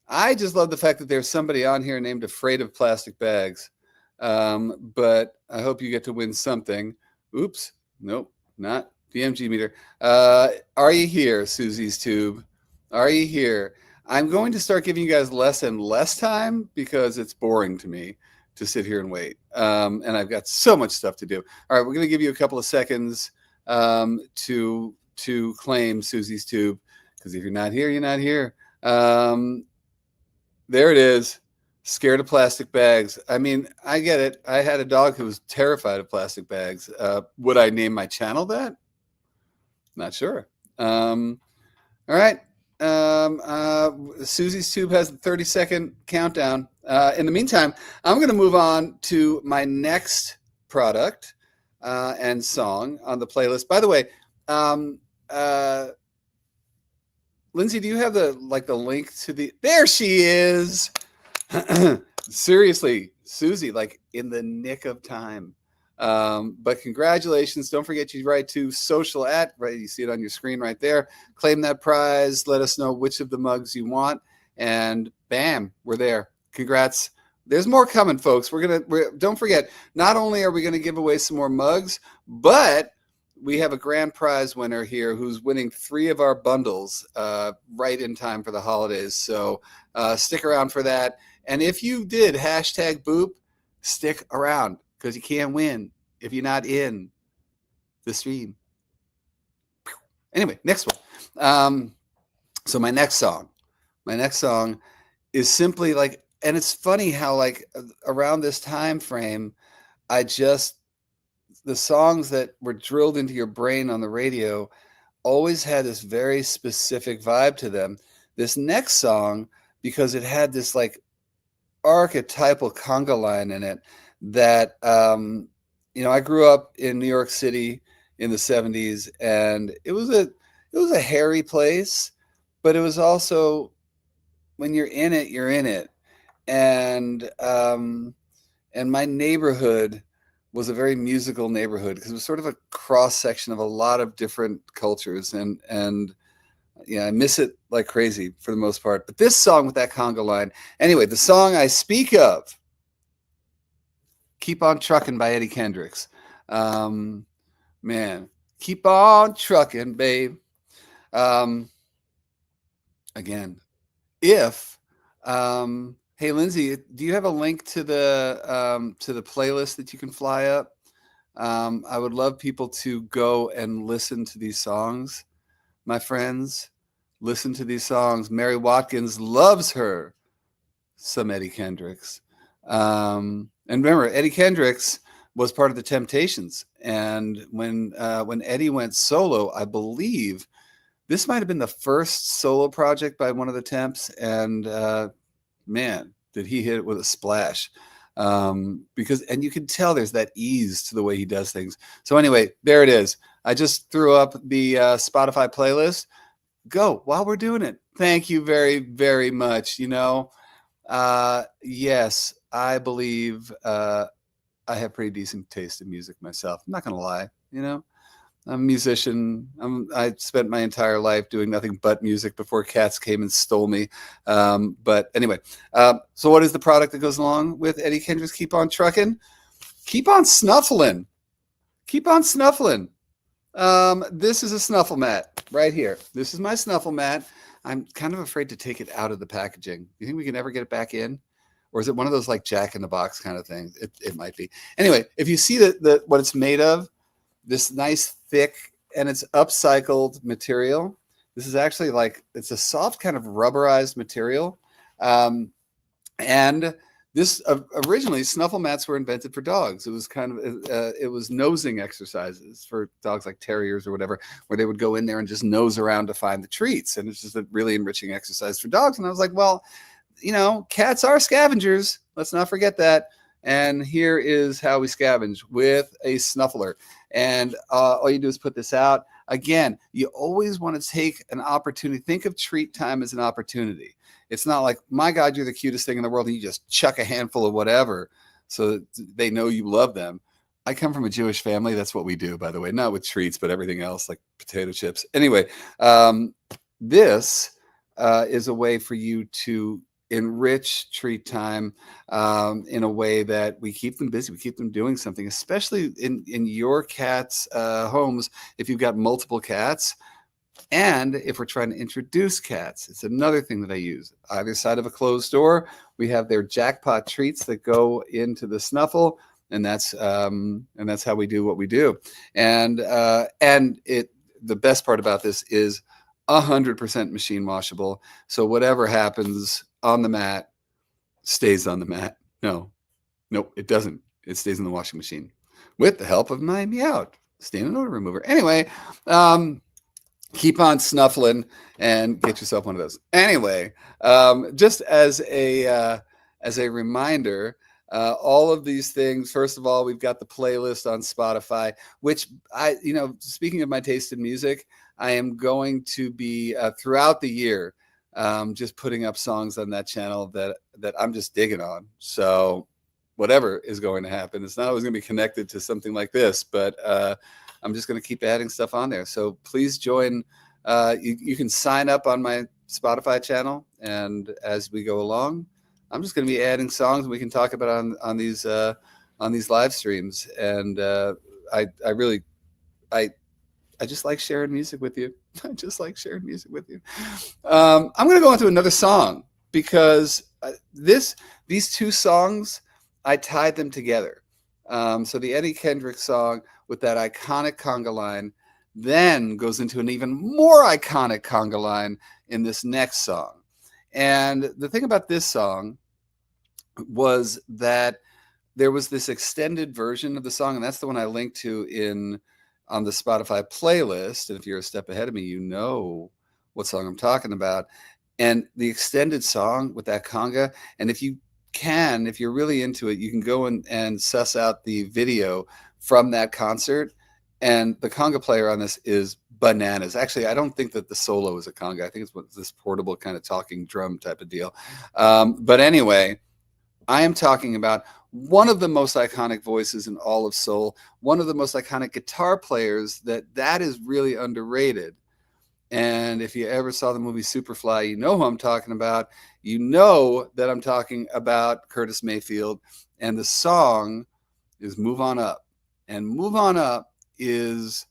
I just love the fact that there's somebody on here named Afraid of Plastic Bags. But I hope you get to win something. Oops. Nope, not the MG meter. Are you here, Susie's Tube? Are you here? I'm going to start giving you guys less and less time because it's boring to me to sit here and wait. And I've got so much stuff to do. All right, we're going to give you a couple of seconds to claim Susie's Tube, because if you're not here, you're not here. There it is. Scared of plastic bags. I mean, I get it. I had a dog who was terrified of plastic bags. Would I name my channel that? Not sure. All right. Susie's Tube has the 30-second countdown. In the meantime, I'm going to move on to my next product and song on the playlist. By the way, Lindsay, do you have the link to the? There she is. Seriously, Susie, like in the nick of time. But congratulations. Don't forget you write to social at, right? You see it on your screen right there. Claim that prize. Let us know which of the mugs you want. And bam, we're there. Congrats. There's more coming, folks. Don't forget, not only are we going to give away some more mugs, but we have a grand prize winner here who's winning 3 of our bundles right in time for the holidays. So stick around for that. And if you did hashtag boop, stick around because you can't win if you're not in the stream. Anyway, next one. So my next song is simply like, and it's funny how like around this time frame, the songs that were drilled into your brain on the radio always had this very specific vibe to them. This next song, because it had this like archetypal conga line in it that I grew up in New York City in the 70s, and it was a hairy place, but it was also, when you're in it. And my neighborhood was a very musical neighborhood because it was sort of a cross section of a lot of different cultures, and yeah, I miss it like crazy for the most part. But this song with that conga line, anyway, the song I speak of, "Keep on Truckin'" by Eddie Kendricks. Man, keep on trucking, babe. Again, if hey Lindsay, do you have a link to the playlist that you can fly up? I would love people to go and listen to these songs, my friends. Listen to these songs. Mary Watkins loves her some Eddie Kendricks. And remember, Eddie Kendricks was part of the Temptations, and when Eddie went solo, I believe this might have been the first solo project by one of the Temps, and man, did he hit it with a splash. Because you can tell there's that ease to the way he does things. So anyway, there it is. I just threw up the Spotify playlist. Go while we're doing it. Thank you very, very much. Yes, I believe I have pretty decent taste in music myself. I'm not going to lie. I'm a musician. I spent my entire life doing nothing but music before cats came and stole me. But anyway, so what is the product that goes along with Eddie Kendricks' "Keep on Truckin'"? Keep on snuffling. Keep on snuffling. This is a snuffle mat right here. This is my snuffle mat. I'm kind of afraid to take it out of the packaging. You think we can ever get it back in? Or is it one of those like Jack in the Box kind of things? It might be. Anyway, if you see what it's made of, this nice thick, and it's upcycled material. This is actually it's a soft kind of rubberized material. And this originally, snuffle mats were invented for dogs. It was it was nosing exercises for dogs like terriers or whatever, where they would go in there and just nose around to find the treats. And it's just a really enriching exercise for dogs. And I was like, well, cats are scavengers. Let's not forget that. And here is how we scavenge with a snuffler. And all you do is put this out. Again, you always want to take an opportunity. Think of treat time as an opportunity. It's not like, my God, you're the cutest thing in the world, and you just chuck a handful of whatever so they know you love them. I come from a Jewish family. That's what we do, by the way, not with treats, but everything else like potato chips. Anyway, this is a way for you to enrich treat time in a way that we keep them busy, we keep them doing something, especially in your cats' homes if you've got multiple cats. And if we're trying to introduce cats, it's another thing that I use. Either side of a closed door, we have their jackpot treats that go into the snuffle, and that's how we do what we do. And the best part about this is 100% machine washable. So whatever happens on the mat stays on the mat. Nope, it doesn't. It stays in the washing machine with the help of my Meowth stain odor remover. Anyway, keep on snuffling and get yourself one of those. Anyway, just as a reminder, all of these things, first of all, we've got the playlist on Spotify, which speaking of my taste in music, I am going to be throughout the year just putting up songs on that channel that I'm just digging on. So whatever is going to happen, it's not always going to be connected to something like this, but I'm just going to keep adding stuff on there. So please join. You can sign up on my Spotify channel, and as we go along, I'm just going to be adding songs, and we can talk about on these live streams. And I really I just like sharing music with you. I just like sharing music with you. I'm going to go into another song because these two songs, I tied them together. So the Eddie Kendrick song with that iconic conga line then goes into an even more iconic conga line in this next song. And the thing about this song was that there was this extended version of the song, and that's the one I linked to on the Spotify playlist. And if you're a step ahead of me, you know what song I'm talking about. And the extended song with that conga, and if you're really into it, you can go and suss out the video from that concert. And the conga player on this is bananas. Actually, I don't think that the solo is a conga. I think it's this portable kind of talking drum type of deal. But anyway, I am talking about one of the most iconic voices in all of soul, one of the most iconic guitar players that is really underrated. And if you ever saw the movie Superfly, you know who I'm talking about. You know that I'm talking about Curtis Mayfield. And the song is Move On Up. And Move On Up is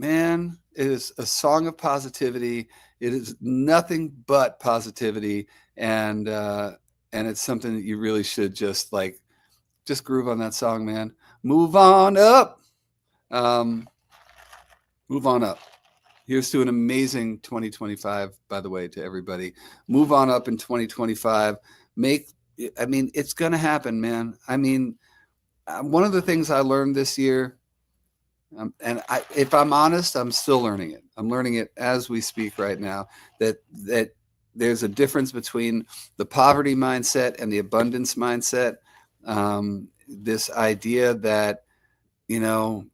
a song of positivity. It is nothing but positivity. And it's something that you really should just groove on that song, man. Move on up. Move on up. Here's to an amazing 2025, by the way, to everybody. Move on up in 2025. It's going to happen, man. One of the things I learned this year, if I'm honest, I'm still learning it. I'm learning it as we speak right now, that there's a difference between the poverty mindset and the abundance mindset. This idea that, the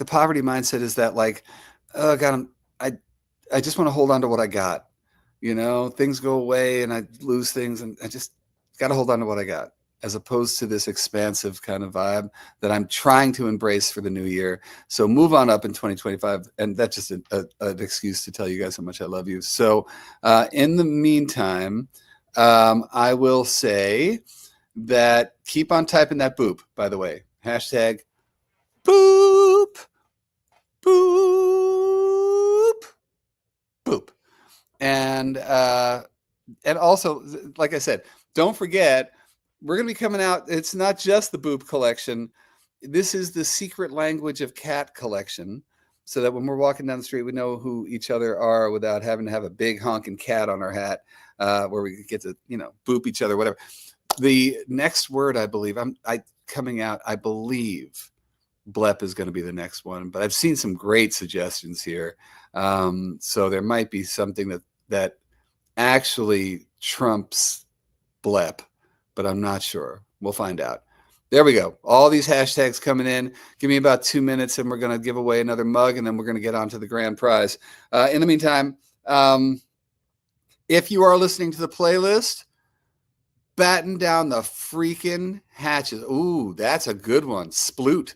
poverty mindset is that oh God, I just want to hold on to what I got. Things go away and I lose things, and I just got to hold on to what I got, as opposed to this expansive kind of vibe that I'm trying to embrace for the new year. So move on up in 2025. And that's just an excuse to tell you guys how much I love you. So in the meantime, I will say that keep on typing that boop, by the way. Hashtag boop, boop, boop. And also, like I said, don't forget, we're going to be coming out. It's not just the Boop collection. This is the Secret Language of Cat collection, so that when we're walking down the street, we know who each other are without having to have a big honking cat on our hat, where we get to, boop each other, whatever. The next word, I believe, coming out, I believe blep is going to be the next one, but I've seen some great suggestions here. So there might be something that actually trumps blep, but I'm not sure. We'll find out. There we go. All these hashtags coming in. Give me about 2 minutes and we're going to give away another mug, and then we're going to get on to the grand prize. In the meantime, if you are listening to the playlist, batten down the freaking hatches. Ooh, that's a good one. Sploot.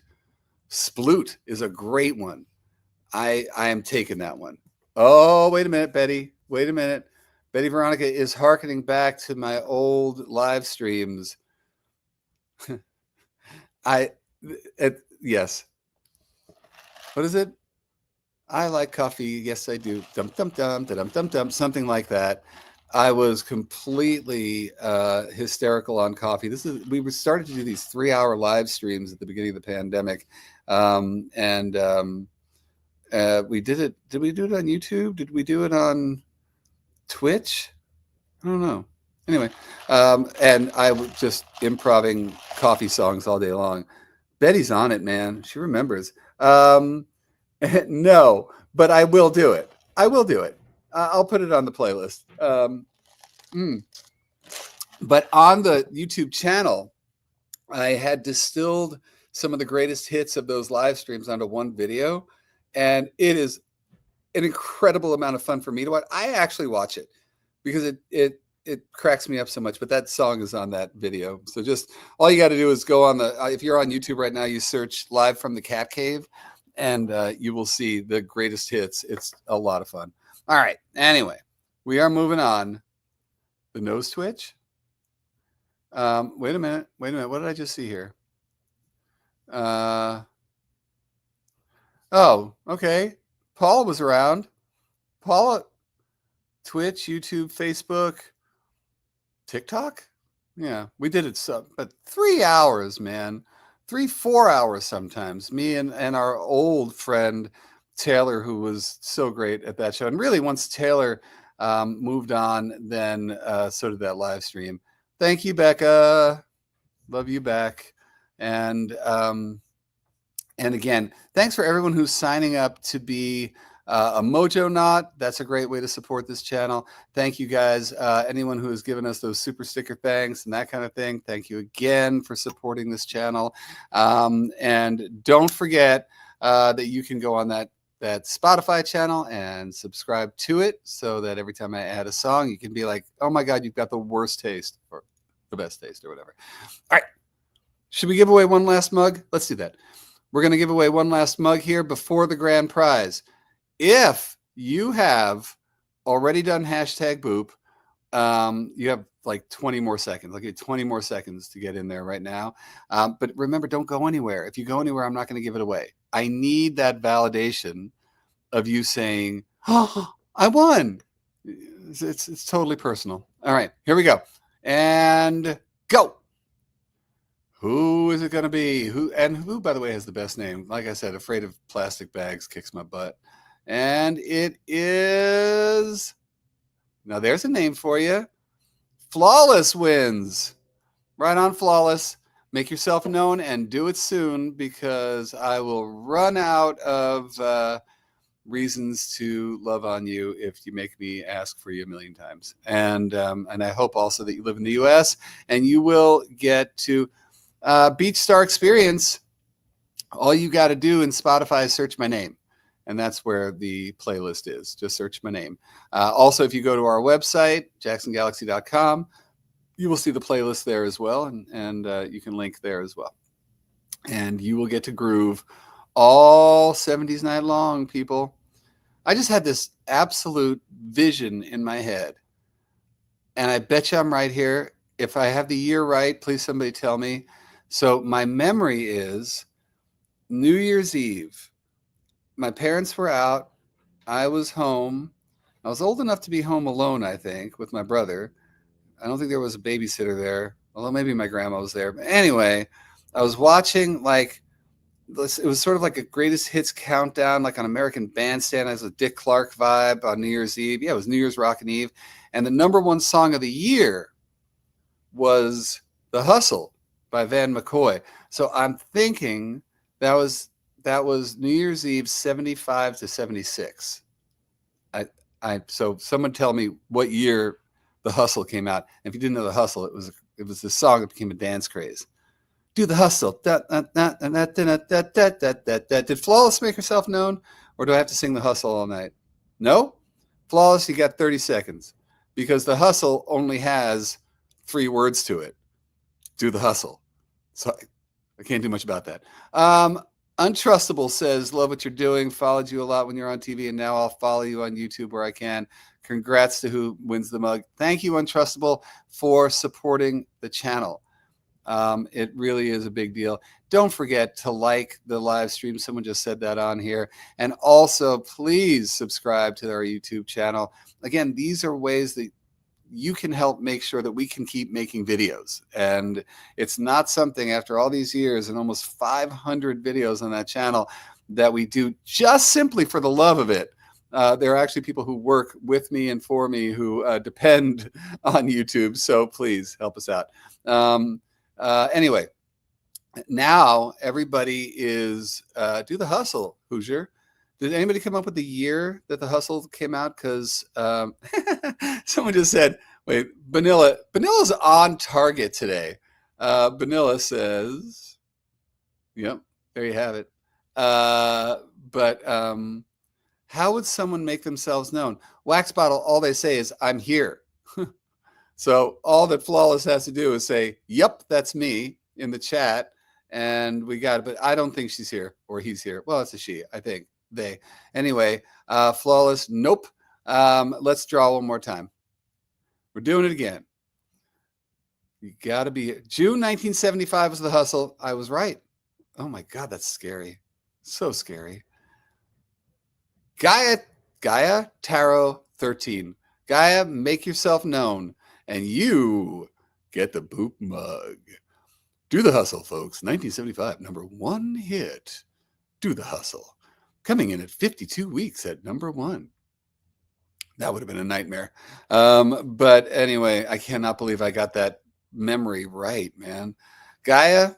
Sploot is a great one. I am taking that one. Oh, wait a minute, Betty. Wait a minute. Betty Veronica is hearkening back to my old live streams. Yes. What is it? I like coffee. Yes, I do. Dum dum dum dum dum dum. Something like that. I was completely hysterical on coffee. We started to do these 3-hour live streams at the beginning of the pandemic, we did it. Did we do it on YouTube? Did we do it on Twitch? I don't know. Anyway, and I was just improvising coffee songs all day long. Betty's on it, man. She remembers. No, but I will do it. I will do it. I'll put it on the playlist. But on the YouTube channel, I had distilled some of the greatest hits of those live streams onto one video, and it is an incredible amount of fun for me to watch. I actually watch it because it cracks me up so much. But that song is on that video, so just all you got to do is go on the. If you're on YouTube right now, you search "Live from the Cat Cave," and you will see the greatest hits. It's a lot of fun. All right. Anyway, we are moving on. The nose twitch. Wait a minute. What did I just see here? Oh, okay. Paula was around. Paula, Twitch, YouTube, Facebook, TikTok. Yeah, we did it but 3 hours, man. 4 hours sometimes. Me and our old friend Taylor, who was so great at that show. And really, once Taylor moved on, then so did that live stream. Thank you, Becca. Love you back. And again, thanks for everyone who's signing up to be a Mojo Knot. That's a great way to support this channel. Thank you guys. Anyone who has given us those super sticker thanks and that kind of thing, thank you again for supporting this channel. And don't forget that you can go on that Spotify channel and subscribe to it so that every time I add a song, you can be like, oh my God, you've got the worst taste or the best taste or whatever. All right. Should we give away one last mug? Let's do that. We're going to give away one last mug here before the grand prize. If you have already done hashtag boop, you have like 20 more seconds. I'll give you 20 more seconds to get in there right now. But remember, don't go anywhere. If you go anywhere, I'm not going to give it away. I need that validation of you saying, oh, I won. It's totally personal. All right, here we go. And go. Who is it going to be? Who, by the way, has the best name? Like I said, Afraid of Plastic Bags kicks my butt. And it is, now there's a name for you. Flawless wins. Right on, Flawless. Make yourself known and do it soon because I will run out of reasons to love on you if you make me ask for you a million times. And I hope also that you live in the U.S. and you will get to Beach Star Experience. All you got to do in Spotify is search my name. And that's where the playlist is. Just search my name. Also, if you go to our website, jacksongalaxy.com, you will see the playlist there as well. And you can link there as well. And you will get to groove all 70s night long, people. I just had this absolute vision in my head. And I bet you I'm right here. If I have the year right, please somebody tell me. So my memory is New Year's Eve. My parents were out. I was home. I was old enough to be home alone, I think, with my brother. I don't think there was a babysitter there, although maybe my grandma was there. But anyway, I was watching it was sort of like a greatest hits countdown, like on American Bandstand. It was a Dick Clark vibe on New Year's Eve. Yeah, it was New Year's Rockin' Eve. And the #1 song of the year was The Hustle by Van McCoy. So I'm thinking that was New Year's Eve 75 to 76. So someone tell me what year The Hustle came out. And if you didn't know The Hustle, it was the song that became a dance craze. Do the hustle. Did Flawless make herself known? Or do I have to sing The Hustle all night? No? Flawless, you got 30 seconds. Because The Hustle only has 3 words to it. Do the hustle. So I can't do much about that. Untrustable says, love what you're doing. Followed you a lot when you're on TV, and now I'll follow you on YouTube where I can. Congrats to who wins the mug. Thank you, Untrustable, for supporting the channel. It really is a big deal. Don't forget to like the live stream. Someone just said that on here. And also, please subscribe to our YouTube channel. Again, these are ways that you can help make sure that we can keep making videos. And it's not something after all these years and almost 500 videos on that channel that we do just simply for the love of it. There are actually people who work with me and for me who depend on YouTube. So please help us out. Anyway, now everybody is do the hustle, Hoosier. Did anybody come up with the year that the hustle came out? Because someone just said, wait, Vanilla's on target today. Vanilla says, yep, there you have it. But How would someone make themselves known? Wax Bottle, all they say is, I'm here. So all that Flawless has to do is say, yep, that's me in the chat. And we got it. But I don't think she's here or he's here. Well, it's a she, I think. They. Anyway, Flawless, nope. Let's draw one more time. We're doing it again. You got to be here. June 1975 was the hustle. I was right. Oh my God, that's scary. So scary. Gaia Tarot 13. Gaia, make yourself known, and you get the Boop mug. Do the Hustle, folks. 1975, #1 hit. Do the Hustle. Coming in at 52 weeks at #1. That would have been a nightmare. But anyway, I cannot believe I got that memory right, man. Gaia,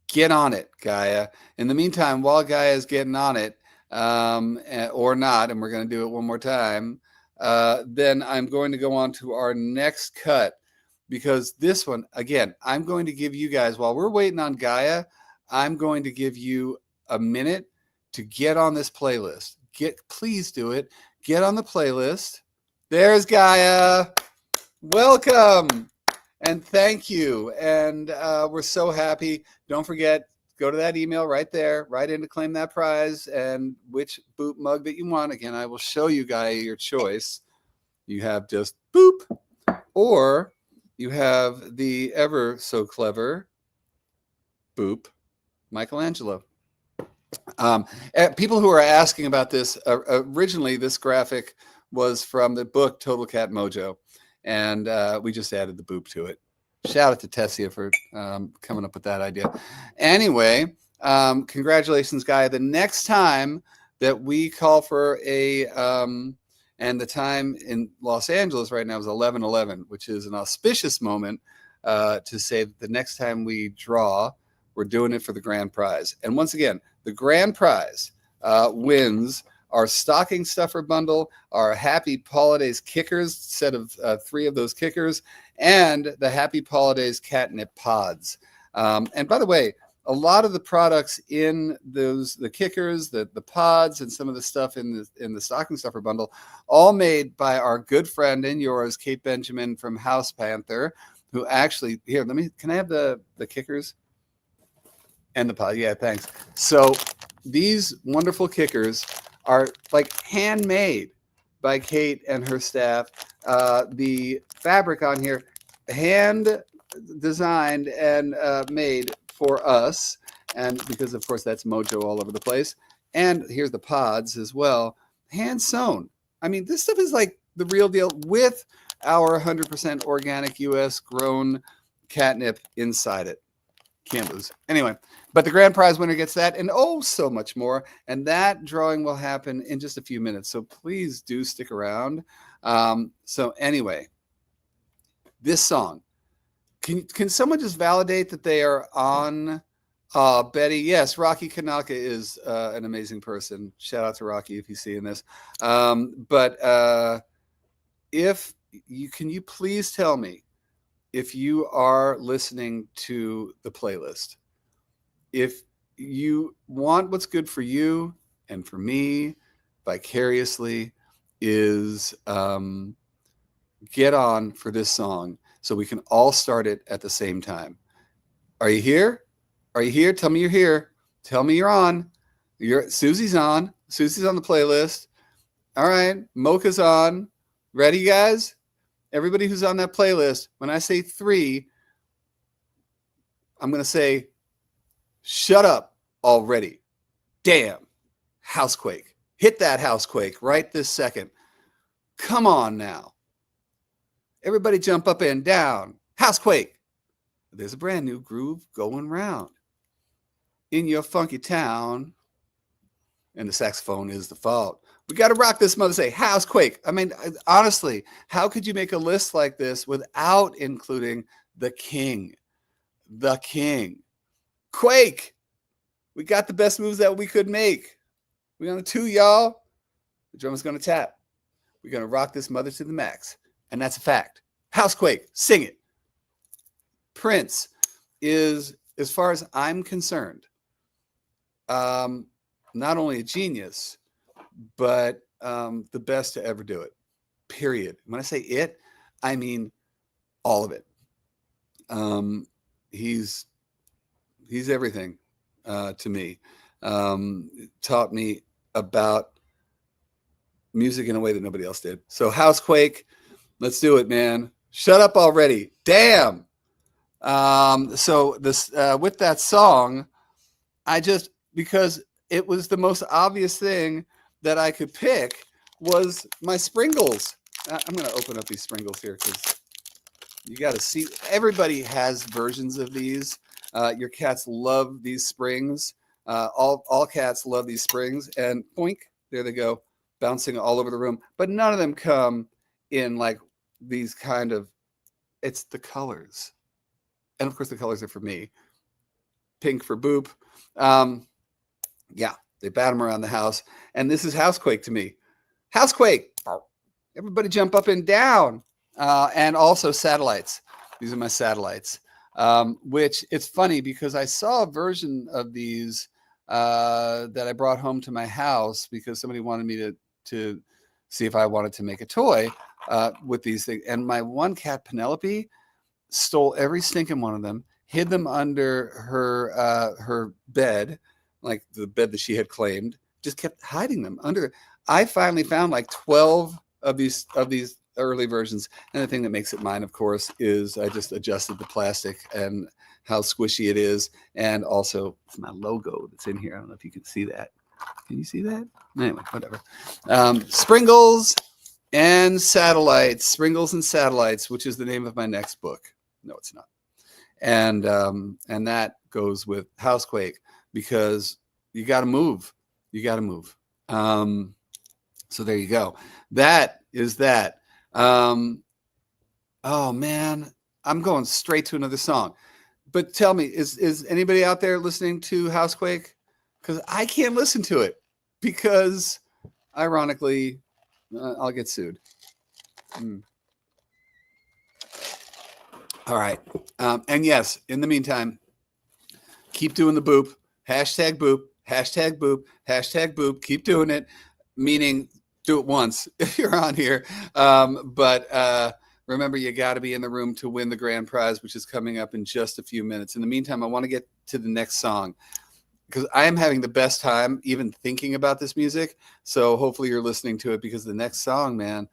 get on it, Gaia. In the meantime, while Gaia is getting on it, or not, and we're going to do it one more time, then I'm going to go on to our next cut, because this one, again, I'm going to give you guys, while we're waiting on Gaia, I'm going to give you a minute to get on this playlist. Please do it. Get on the playlist. There's Gaia. Welcome. And thank you. And we're so happy. Don't forget, go to that email right there, right in to claim that prize and which Boop mug that you want. Again, I will show you, Gaia, your choice. You have just Boop, or you have the ever so clever Boop Michelangelo. People who are asking about this, originally this graphic was from the book Total Cat Mojo, and we just added the Boop to it. Shout out to Tessia for coming up with that idea. Anyway, congratulations, Gaia. The next time that we call for a, and the time in Los Angeles right now is 11/11, which is an auspicious moment to say that the next time we draw, we're doing it for the grand prize. And once again, the grand prize wins our stocking stuffer bundle, our Happy Holidays kickers, set of 3 of those kickers, and the Happy Holidays catnip pods. And by the way, a lot of the products in the kickers, the pods, and some of the stuff in the stocking stuffer bundle, all made by our good friend and yours, Kate Benjamin from House Panther, who actually, here, can I have the kickers? And the pod, yeah, thanks. So these wonderful kickers are like handmade by Kate and her staff. The fabric on here, hand designed and made for us, and because of course that's Mojo all over the place. And here's the pods as well, hand sewn. I mean, this stuff is like the real deal, with our 100% organic U.S. grown catnip inside it. Can't lose. Anyway, but the grand prize winner gets that and oh so much more. And that drawing will happen in just a few minutes. So please do stick around. So anyway, this song, can someone just validate that they are on? Betty, yes, Rocky Kanaka is an amazing person. Shout out to Rocky if he's seeing this. But if you, can you please tell me if you are listening to the playlist? If you want what's good for you and for me vicariously, is get on for this song so we can all start it at the same time. Are you here? Are you here? Tell me you're here. Tell me you're on. Susie's on. Susie's on the playlist. All right. Mocha's on. Ready, guys? Everybody who's on that playlist, when I say 3, I'm going to say, shut up already. Damn. Housequake. Hit that housequake right this second. Come on now. Everybody jump up and down. Housequake. There's a brand new groove going round in your funky town. And the saxophone is the fault. We got to rock this mother. Say housequake. I mean, honestly, how could you make a list like this without including the king? The king. Quake. We got the best moves that we could make. We on the 2, y'all. The drummer's going to tap. We're going to rock this mother to the max. And that's a fact. Housequake. Sing it. Prince is, as far as I'm concerned, not only a genius, but the best to ever do it. Period. When I say it, I mean all of it. Um, he's he's everything to me. Taught me about music in a way that nobody else did. So Housequake, let's do it, man. Shut up already. Damn. So this with that song, I just because it was the most obvious thing that I could pick was my sprinkles. I'm going to open up these sprinkles here because you got to see. Everybody has versions of these. Your cats love these springs. All cats love these springs, and boink, there they go, bouncing all over the room. But none of them come in like these kind of. It's the colors, and of course the colors are for me. Pink for Boop. Um, yeah, they bat them around the house, and this is Housequake to me. Housequake. Everybody jump up and down. And also satellites. These are my satellites. Which it's funny because I saw a version of these that I brought home to my house because somebody wanted me to see if I wanted to make a toy with these things. And my one cat, Penelope, stole every stinking one of them, hid them under her bed, like the bed that she had claimed, just kept hiding them under. I finally found like 12 of these early versions. And the thing that makes it mine, of course, is I just adjusted the plastic and how squishy it is. And also it's my logo that's in here. I don't know if you can see that. Can you see that? Anyway, whatever. Sprinkles and Satellites. Sprinkles and Satellites, which is the name of my next book. No, it's not. And that goes with Housequake because you got to move. You got to move. So there you go. That is that. Oh man, I'm going straight to another song. But tell me, is anybody out there listening to Housequake? Because I can't listen to it because, ironically, I'll get sued. All right. And yes, in the meantime, keep doing the boop. Hashtag boop. Hashtag boop. Hashtag boop. Keep doing it. Meaning, do it once if you're on here. But remember, you got to be in the room to win the grand prize, which is coming up in just a few minutes. In the meantime, I want to get to the next song because I am having the best time even thinking about this music. So hopefully you're listening to it because the next song, man,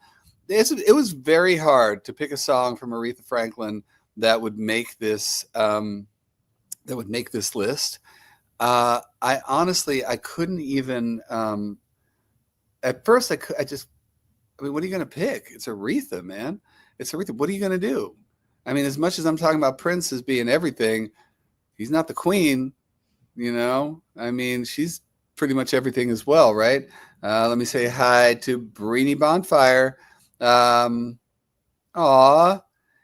it was very hard to pick a song from Aretha Franklin that would make this list. I honestly, I couldn't even. At first, I mean, what are you going to pick? It's Aretha, man. It's Aretha. What are you going to do? I mean, as much as I'm talking about Prince as being everything, he's not the queen, you know? I mean, she's pretty much everything as well, right? Let me say hi to Breenie Bonfire. Aw.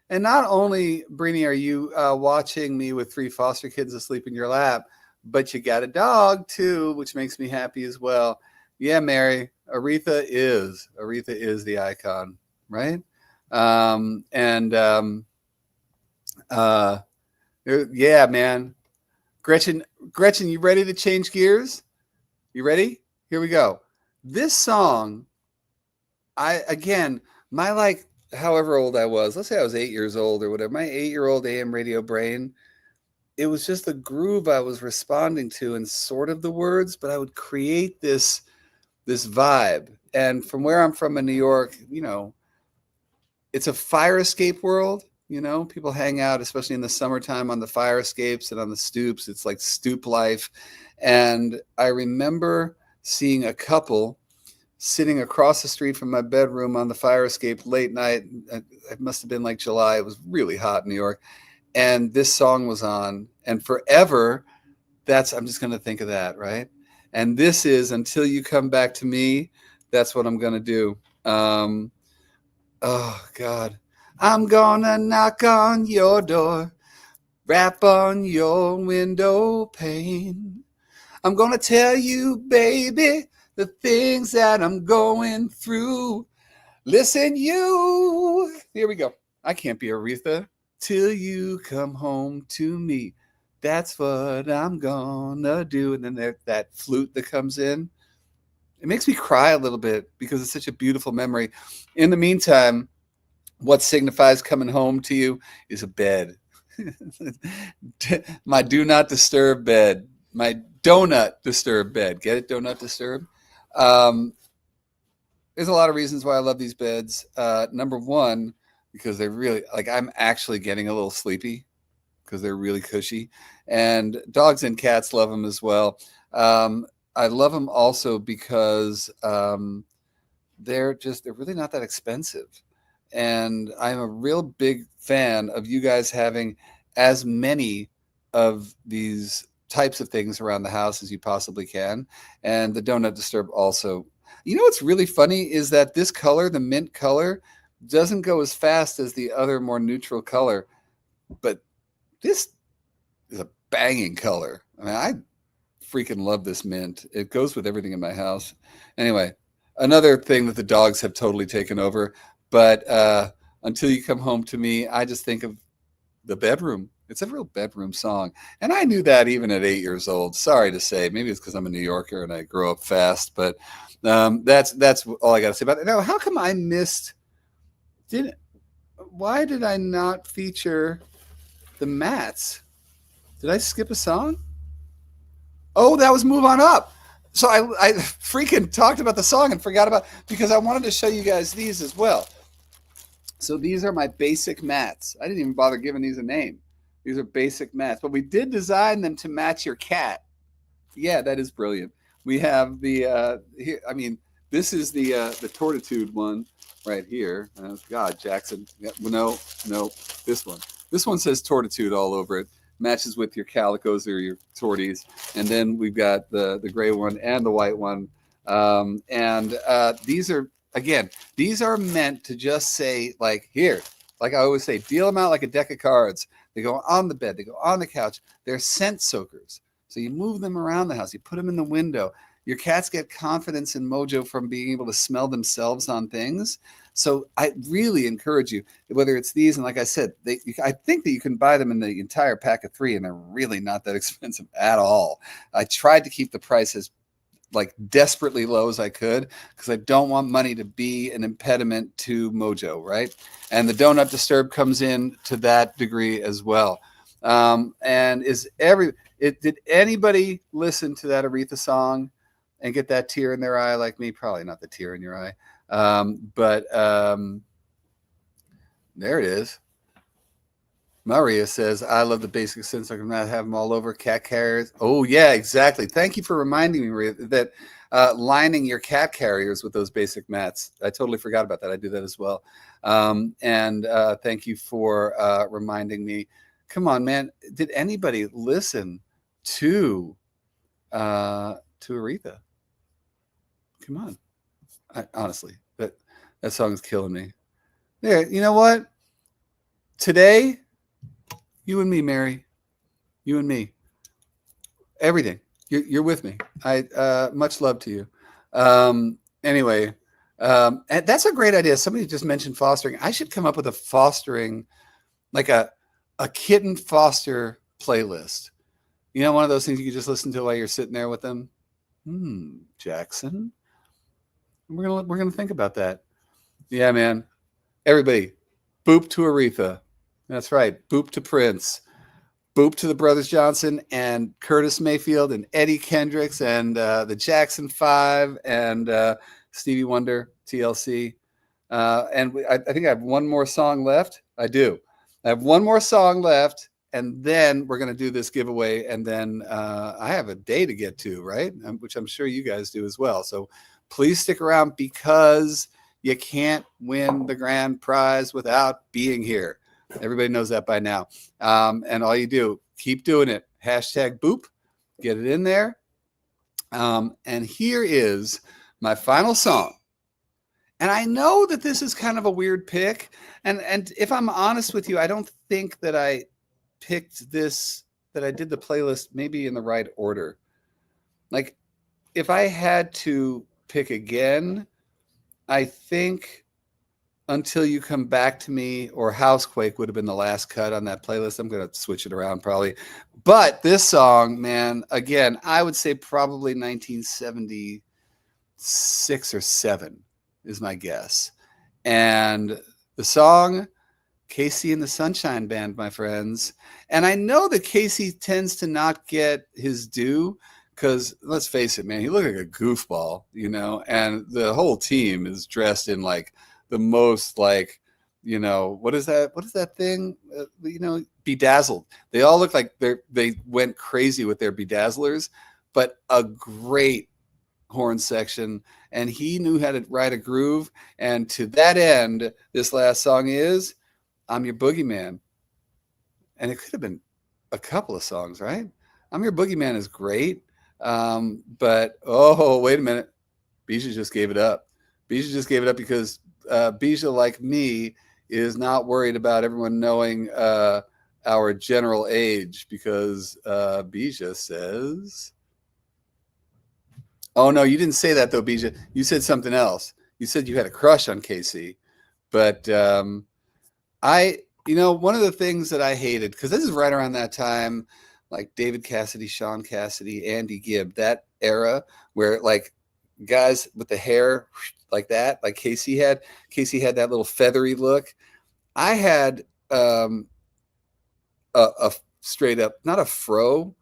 And not only, Breenie, are you watching me with 3 foster kids asleep in your lap, but you got a dog too, which makes me happy as well. Yeah, Mary, Aretha is the icon, right? Yeah, man. Gretchen, you ready to change gears? You ready? Here we go. This song, my like however old I was, let's say I was 8 years old or whatever, my 8-year-old AM radio brain, it was just the groove I was responding to and sort of the words, but I would create this vibe. And from where I'm from in New York, you know, it's a fire escape world. You know, people hang out, especially in the summertime, on the fire escapes and on the stoops. It's like stoop life. And I remember seeing a couple sitting across the street from my bedroom on the fire escape late night. It must have been like July. It was really hot in New York. And this song was on. And forever, I'm just going to think of that, right? And this is Until You Come Back to Me. That's what I'm going to do. Oh, God. I'm going to knock on your door, rap on your window pane. I'm going to tell you, baby, the things that I'm going through. Listen, you. Here we go. I can't be Aretha till you come home to me. That's what I'm gonna do. And then that flute that comes in. It makes me cry a little bit because it's such a beautiful memory. In the meantime, what signifies coming home to you is a bed. My do not disturb bed. My donut disturb bed. Get it? Donut disturb. Um, there's a lot of reasons why I love these beds. Number one, because they're really like I'm actually getting a little sleepy because they're really cushy, and dogs and cats love them as well. I love them also because they're really not that expensive. And I'm a real big fan of you guys having as many of these types of things around the house as you possibly can. And the Donut Disturb also. You know what's really funny is that this color, the mint color, doesn't go as fast as the other more neutral color, but this is a banging color. I mean, I freaking love this mint. It goes with everything in my house. Anyway, another thing that the dogs have totally taken over. But until you come home to me, I just think of the bedroom. It's a real bedroom song. And I knew that even at 8 years old. Sorry to say. Maybe it's because I'm a New Yorker and I grow up fast. But that's all I got to say about it. Now, how come I missed? Why did I not feature the mats? Did I skip a song? Oh, that was Move On Up. So I freaking talked about the song and forgot about because I wanted to show you guys these as well. So these are my basic mats. I didn't even bother giving these a name. These are basic mats, but we did design them to match your cat. Yeah, that is brilliant. We have the here. I mean, this is the Tortitude one right here. God, Jackson. No, this one. This one says Tortitude all over it. Matches with your calicos or your torties. And then we've got the gray one and the white one. These are, again, these are meant to just say, like, here, like I always say, deal them out like a deck of cards. They go on the bed, they go on the couch. They're scent soakers. So you move them around the house, you put them in the window. Your cats get confidence and mojo from being able to smell themselves on things. So I really encourage you, whether it's these, and like I said, I think that you can buy them in the entire pack of 3, and they're really not that expensive at all. I tried to keep the prices like desperately low as I could because I don't want money to be an impediment to mojo, right? And the Donut Disturb comes in to that degree as well. Did anybody listen to that Aretha song and get that tear in their eye like me? Probably not the tear in your eye. But there it is. Maria says, I love the basic sense. I can not have them all over. Cat carriers. Oh, yeah, exactly. Thank you for reminding me, Maria, that lining your cat carriers with those basic mats. I totally forgot about that. I do that as well. Thank you for reminding me. Come on, man. Did anybody listen to Aretha? Come on. Honestly, that song is killing me. There, you know what? Today, you and me, Mary, you and me, everything. You're with me. I much love to you. Anyway, and that's a great idea. Somebody just mentioned fostering. I should come up with a fostering, like a kitten foster playlist. You know, one of those things you can just listen to while you're sitting there with them. Jackson. We're gonna think about that. Yeah, man. Everybody, boop to Aretha. That's right. Boop to Prince. Boop to the Brothers Johnson and Curtis Mayfield and Eddie Kendricks and the Jackson 5 and Stevie Wonder, TLC. I think I have one more song left. I do. I have one more song left, and then we're going to do this giveaway. And then I have a day to get to, right? Which I'm sure you guys do as well. So please stick around because you can't win the grand prize without being here. Everybody knows that by now. And all you do, keep doing it. Hashtag boop, get it in there. And here is my final song. And I know that this is kind of a weird pick. And if I'm honest with you, I don't think that I picked this, that I did the playlist maybe in the right order. Like, if I had to pick again, I think Until You Come Back to Me or Housequake would have been the last cut on that playlist. I'm going to switch it around probably. But this song, man, again, I would say probably 1970. 6 or 7 is my guess. And the song, Casey and the Sunshine Band, my friends. And I know that Casey tends to not get his due because let's face it, man, he looked like a goofball, and the whole team is dressed in like the most like, what is that? What is that thing? Bedazzled. They all look like they went crazy with their bedazzlers, but a great horn section, and he knew how to ride a groove. And to that end, this last song is I'm Your Boogeyman. And it could have been a couple of songs, right? I'm Your Boogeyman is great. But, wait a minute. Bijou just gave it up. Bijou just gave it up because Bijou, like me, is not worried about everyone knowing our general age because Bijou says... Oh, no, you didn't say that, though, Bijou. You said something else. You said you had a crush on Casey. But one of the things that I hated, because this is right around that time, like David Cassidy, Sean Cassidy, Andy Gibb, that era where like guys with the hair like that, like Casey had that little feathery look. I had a straight up, not a fro,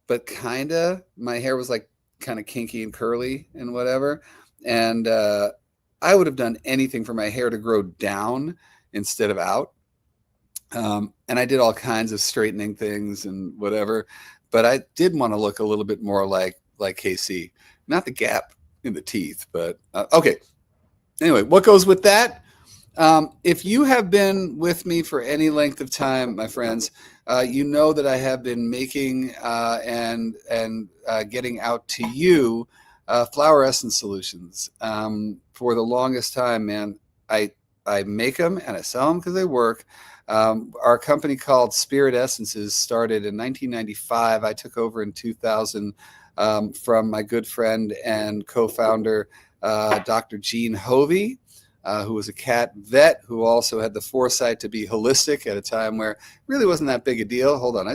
but kind of, my hair was like kind of kinky and curly and whatever. And I would have done anything for my hair to grow down instead of out. And I did all kinds of straightening things and whatever, but I did want to look a little bit more like KC, not the gap in the teeth, but okay. Anyway, what goes with that? If you have been with me for any length of time, my friends, you know that I have been making and getting out to you flower essence solutions for the longest time, man. I make them and I sell them because they work. Our company called Spirit Essences started in 1995. I took over in 2000 from my good friend and co-founder, Dr. Gene Hovey, who was a cat vet who also had the foresight to be holistic at a time where it really wasn't that big a deal. Hold on, I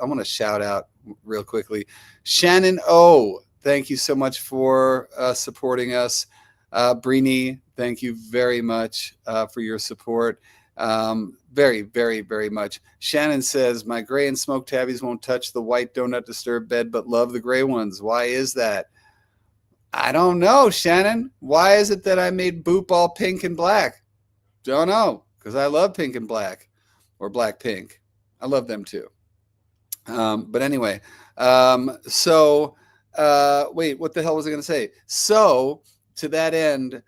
want to shout out real quickly. Shannon O, thank you so much for supporting us. Brini, thank you very much for your support. Very, very, very much. Shannon says, my gray and smoked tabbies won't touch the white donut disturb bed, but love the gray ones. Why is that? I don't know, Shannon. Why is it that I made Boop all pink and black? Don't know, because I love pink and black, or black pink. I love them too. But anyway, wait, what the hell was I going to say? So to that end,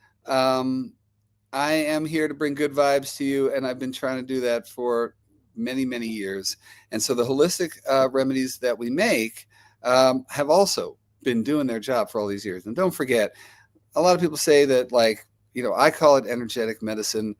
I am here to bring good vibes to you, and I've been trying to do that for many, many years. And so the holistic remedies that we make have also been doing their job for all these years. And don't forget, a lot of people say that, like, I call it energetic medicine.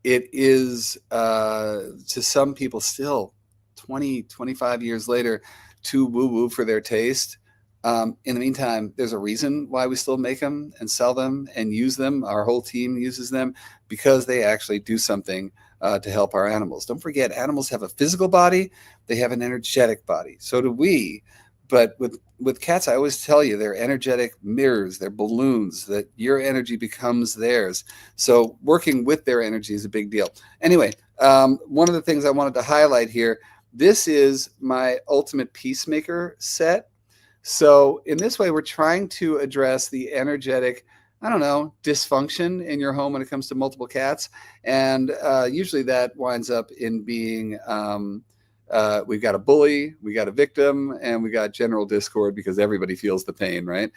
It is, to some people still 20, 25 years later, too woo-woo for their taste. In the meantime, there's a reason why we still make them and sell them and use them. Our whole team uses them because they actually do something to help our animals. Don't forget, animals have a physical body. They have an energetic body. So do we. But with cats, I always tell you, they're energetic mirrors. They're balloons that your energy becomes theirs. So working with their energy is a big deal. Anyway, one of the things I wanted to highlight here, this is my Ultimate Peacemaker set. So in this way, we're trying to address the energetic, dysfunction in your home when it comes to multiple cats. And usually that winds up in being, we've got a bully, we got a victim, and we got general discord because everybody feels the pain, right?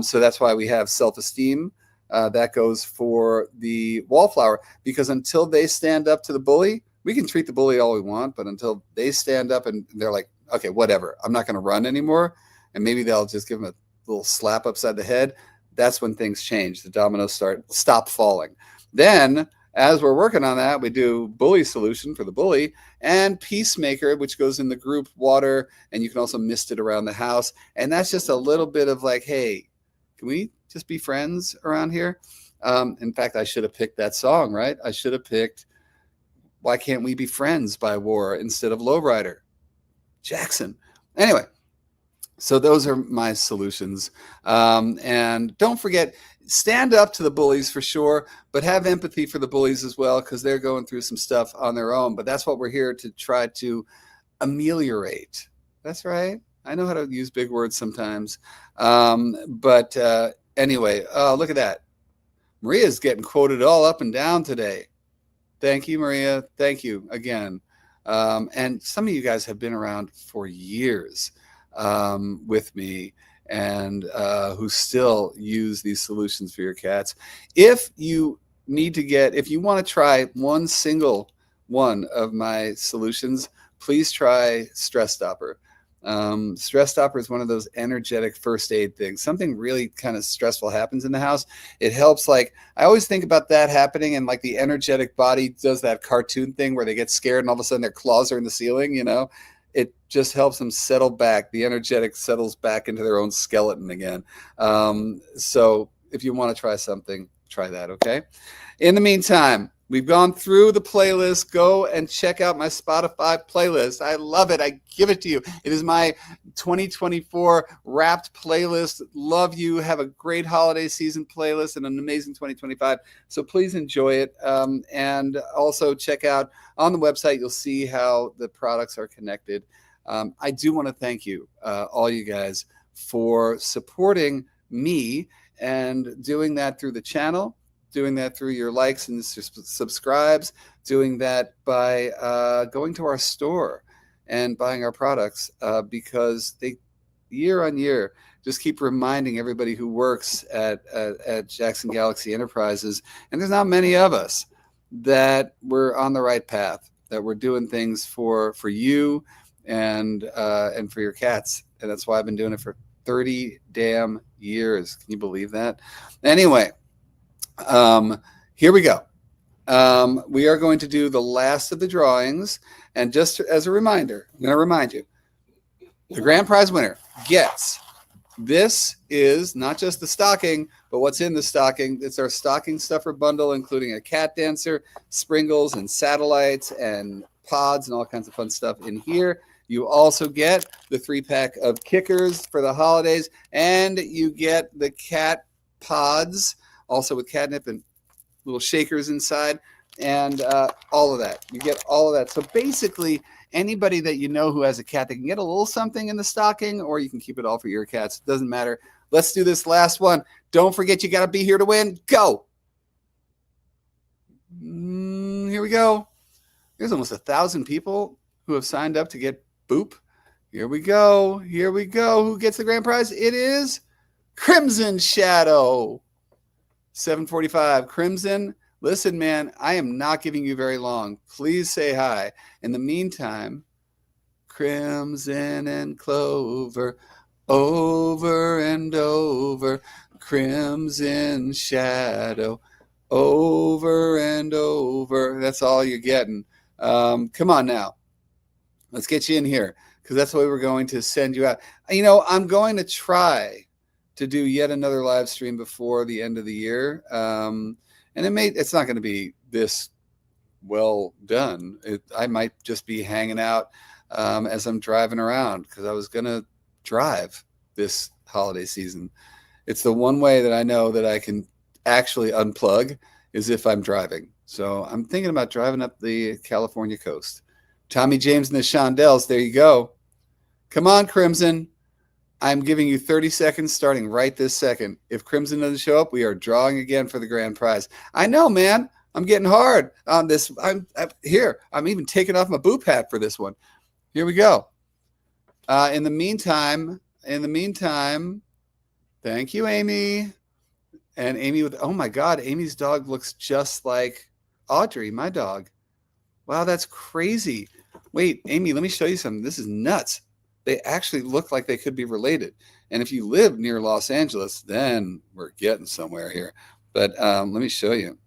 So that's why we have self-esteem. That goes for the wallflower, because until they stand up to the bully, we can treat the bully all we want, but until they stand up and they're like, okay, whatever, I'm not going to run anymore, and maybe they'll just give them a little slap upside the head, that's when things change. The dominoes stop falling. Then, as we're working on that, we do bully solution for the bully and peacemaker, which goes in the group water, and you can also mist it around the house. And that's just a little bit of like, hey, can we just be friends around here? In fact, I should have picked that song, right? I should have picked Why Can't We Be Friends by War instead of Lowrider. Jackson. Anyway, So those are my solutions. And don't forget, stand up to the bullies for sure, but have empathy for the bullies as well, because they're going through some stuff on their own. But that's what we're here to try to ameliorate. That's right. I know how to use big words sometimes. But anyway, look at that. Maria's getting quoted all up and down today. Thank you, Maria. Thank you again. And some of you guys have been around for years with me and who still use these solutions for your cats. If you if you want to try one single one of my solutions, please try Stress Stopper. Stress Stopper is one of those energetic first aid things. Something really kind of stressful happens in the house. It helps, like, I always think about that happening, and like the energetic body does that cartoon thing where they get scared and all of a sudden their claws are in the ceiling, you know? It just helps them settle back. The energetic settles back into their own skeleton again. So if you want to try something, try that, okay? In the meantime, we've gone through the playlist. Go and check out my Spotify playlist. I love it. I give it to you. It is my 2024 wrapped playlist. Love you. Have a great holiday season playlist and an amazing 2025. So please enjoy it. And also check out on the website, you'll see how the products are connected. I do want to thank you, all you guys, for supporting me and doing that through the channel, doing that through your likes and subscribes, doing that by going to our store and buying our products, because they, year on year, just keep reminding everybody who works at Jackson Galaxy Enterprises, and there's not many of us, that we're on the right path, that we're doing things for you and for your cats. And that's why I've been doing it for 30 damn years. Can you believe that? Anyway, here we go. We are going to do the last of the drawings. And just as a reminder, I'm going to remind you, the grand prize winner gets, this is not just the stocking, but what's in the stocking. It's our stocking stuffer bundle, including a cat dancer, sprinkles and satellites and pods and all kinds of fun stuff in here. You also get the 3-pack of kickers for the holidays, and you get the cat pods, also with catnip and little shakers inside, and all of that. You get all of that. So basically, anybody that you know who has a cat, they can get a little something in the stocking, or you can keep it all for your cats. It doesn't matter. Let's do this last one. Don't forget, you got to be here to win. Go. Here we go. There's almost 1,000 people who have signed up to get Boop. Here we go. Here we go. Who gets the grand prize? It is Crimson Shadow. 745. Crimson, listen, man, I am not giving you very long. Please say hi. In the meantime, crimson and clover, over and over, crimson shadow, over and over. That's all you're getting. Come on now. Let's get you in here, because that's the way we're going to send you out. You know, I'm going to try to do yet another live stream before the end of the year. And it's not going to be this well done. I might just be hanging out as I'm driving around, because I was going to drive this holiday season. It's the one way that I know that I can actually unplug, is if I'm driving. So I'm thinking about driving up the California coast. Tommy James and the Shondells, there you go. Come on, Crimson. I'm giving you 30 seconds starting right this second. If Crimson doesn't show up, we are drawing again for the grand prize. I know, man. I'm getting hard on this. I'm here. I'm even taking off my Boop hat for this one. Here we go. In the meantime, thank you, Amy. And Amy with, oh my God, Amy's dog looks just like Audrey, my dog. Wow, that's crazy. Wait, Amy, let me show you something. This is nuts. They actually look like they could be related. And if you live near Los Angeles, then we're getting somewhere here. But let me show you.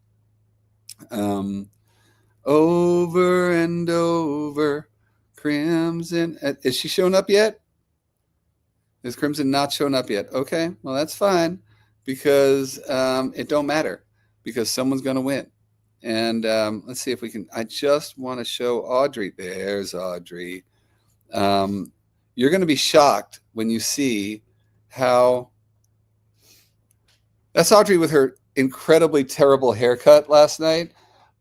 Over and over, Crimson. Is she showing up yet? Is Crimson not showing up yet? Okay, well, that's fine, because it don't matter, because someone's going to win. And let's see if we can. I just want to show Audrey. There's Audrey. You're going to be shocked when you see how that's Audrey with her incredibly terrible haircut last night.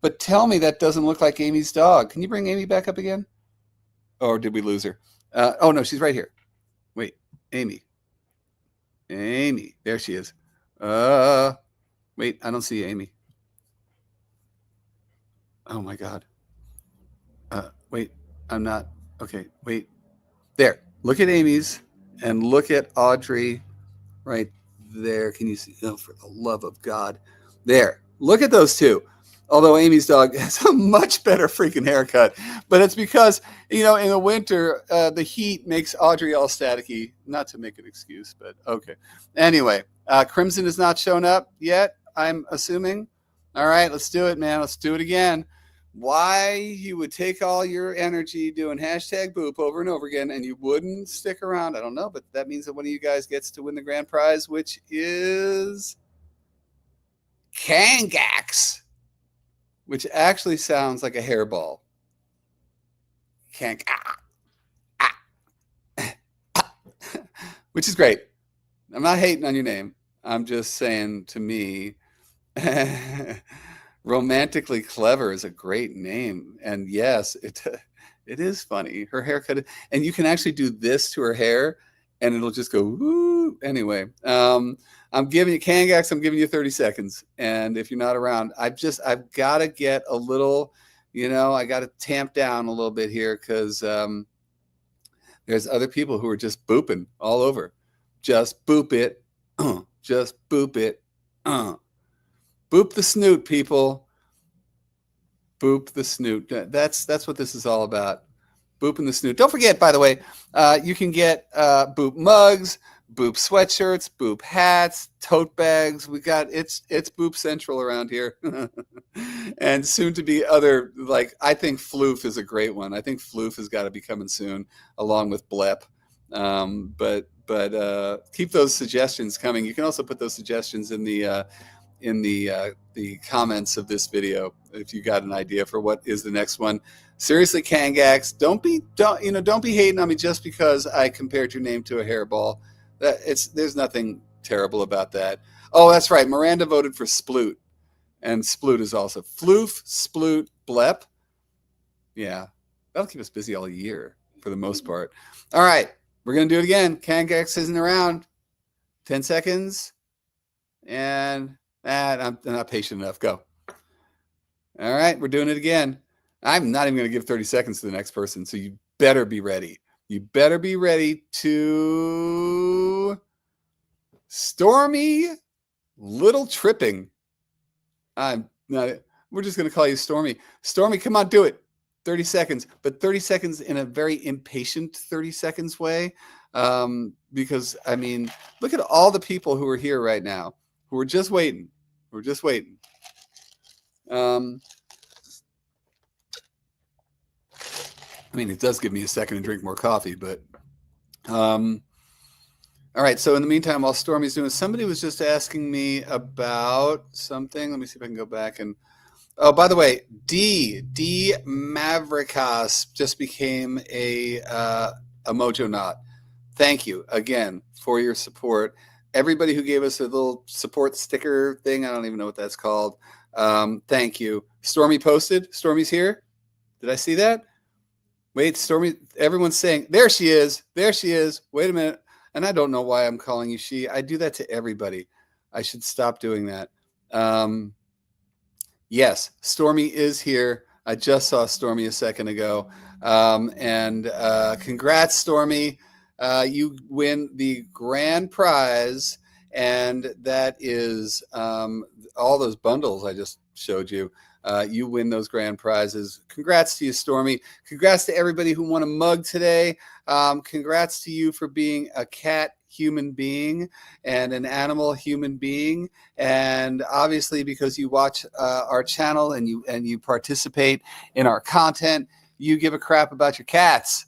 But tell me that doesn't look like Amy's dog. Can you bring Amy back up again? Or did we lose her? Oh, no, she's right here. Wait, Amy. Amy. There she is. Wait, I don't see Amy. Oh, my God. Wait, I'm not. Okay, wait. There. Look at Amy's and look at Audrey right there. Can you see? Oh, for the love of God. There. Look at those two. Although Amy's dog has a much better freaking haircut. But it's because, in the winter, the heat makes Audrey all staticky. Not to make an excuse, but okay. Anyway, Crimson has not shown up yet, I'm assuming. All right, let's do it, man. Let's do it again. Why you would take all your energy doing hashtag boop over and over again and you wouldn't stick around, I don't know, but that means that one of you guys gets to win the grand prize, which is Kangax, which actually sounds like a hairball. Which is great. I'm not hating on your name. I'm just saying, to me, Romantically Clever is a great name. And yes, it is funny. Her haircut, and you can actually do this to her hair and it'll just go woo. Anyway, I'm giving you Kangax, I'm giving you 30 seconds. And if you're not around, I've got to get a little, I got to tamp down a little bit here because there's other people who are just booping all over. Just boop it. Just boop it. Boop the snoot, people. Boop the snoot. That's what this is all about. Booping the snoot. Don't forget, by the way, you can get boop mugs, boop sweatshirts, boop hats, tote bags. We got it's boop central around here. And soon to be other, like, I think Floof is a great one. I think Floof has got to be coming soon, along with Blep. But keep those suggestions coming. You can also put those suggestions in the comments of this video if you got an idea for what is the next one. Seriously, Kangax, don't be hating on me just because I compared your name to a hairball. There's nothing terrible about that. Oh, that's right. Miranda voted for Sploot, and Sploot is also Floof, Sploot, Blep. Yeah, that'll keep us busy all year for the most part. All right, we're gonna do it again. Kangax isn't around. 10 seconds, and I'm not patient enough. Go. All right, we're doing it again. I'm not even going to give 30 seconds to the next person, so you better be ready. You better be ready to Stormy Little Tripping. I'm not. We're just going to call you Stormy. Stormy, come on, do it. 30 seconds, but 30 seconds in a very impatient 30 seconds way. Because, I mean, look at all the people who are here right now who are just waiting. We're just waiting. I mean, it does give me a second to drink more coffee, but all right. So in the meantime, while Stormy's doing, somebody was just asking me about something. Let me see if I can go back and. Oh, by the way, D Mavricas just became a Mojo Knot. Thank you again for your support. Everybody who gave us a little support sticker thing, I don't even know what that's called. Thank you. Stormy posted. Stormy's here. Did I see that? Wait, Stormy, everyone's saying, there she is. There she is. Wait a minute. And I don't know why I'm calling you she. I do that to everybody. I should stop doing that. Yes, Stormy is here. I just saw Stormy a second ago. And congrats, Stormy. You win the grand prize, and that is all those bundles I just showed you. You win those grand prizes. Congrats to you, Stormy. Congrats to everybody who won a mug today. Congrats to you for being a cat human being and an animal human being. And obviously, because you watch our channel and you participate in our content, you give a crap about your cats.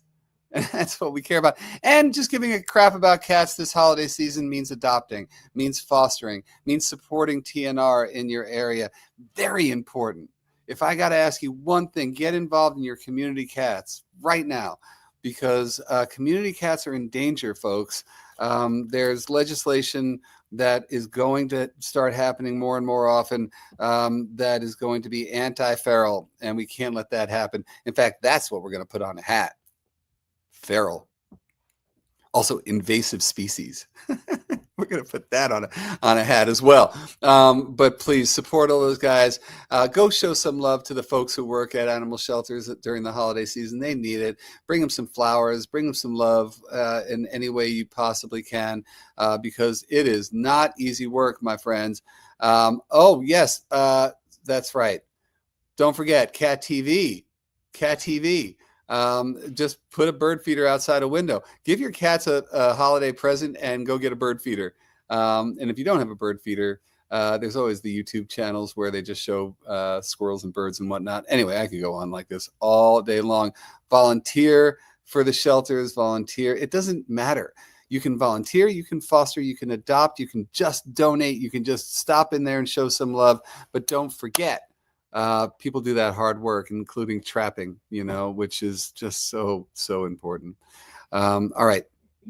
And that's what we care about. And just giving a crap about cats this holiday season means adopting, means fostering, means supporting TNR in your area. Very important. If I got to ask you one thing, get involved in your community cats right now. because community cats are in danger, folks. There's legislation that is going to start happening more and more often, that is going to be anti-feral, and we can't let that happen. In fact, that's what we're going to put on a hat. Feral. Also, invasive species. We're going to put that on a hat as well. But please support all those guys. Go show some love to the folks who work at animal shelters during the holiday season. They need it. Bring them some flowers. Bring them some love in any way you possibly can, because it is not easy work, my friends. Oh, yes, that's right. Don't forget Cat TV. Cat TV. Just put a bird feeder outside a window. Give your cats a holiday present and go get a bird feeder. And if you don't have a bird feeder, there's always the YouTube channels where they just show squirrels and birds and whatnot. Anyway, I could go on like this all day long. Volunteer for the shelters, volunteer. It doesn't matter. You can volunteer, you can foster, you can adopt, you can just donate, you can just stop in there and show some love. But don't forget, people do that hard work, including trapping, which is just so important. All right.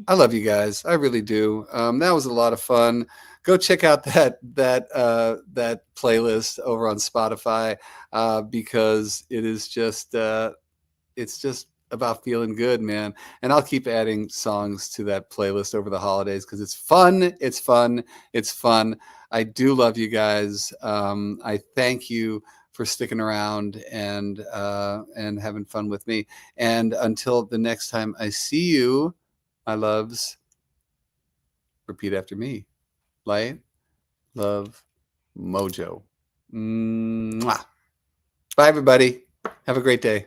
I love you guys. I really do. That was a lot of fun. Go check out that playlist over on Spotify, because it is just it's just about feeling good, man. And I'll keep adding songs to that playlist over the holidays because it's fun. It's fun. It's fun. I do love you guys. I thank you for sticking around and having fun with me. And until the next time I see you, my loves, repeat after me. Light, love, mojo. Mwah. Bye, everybody. Have a great day.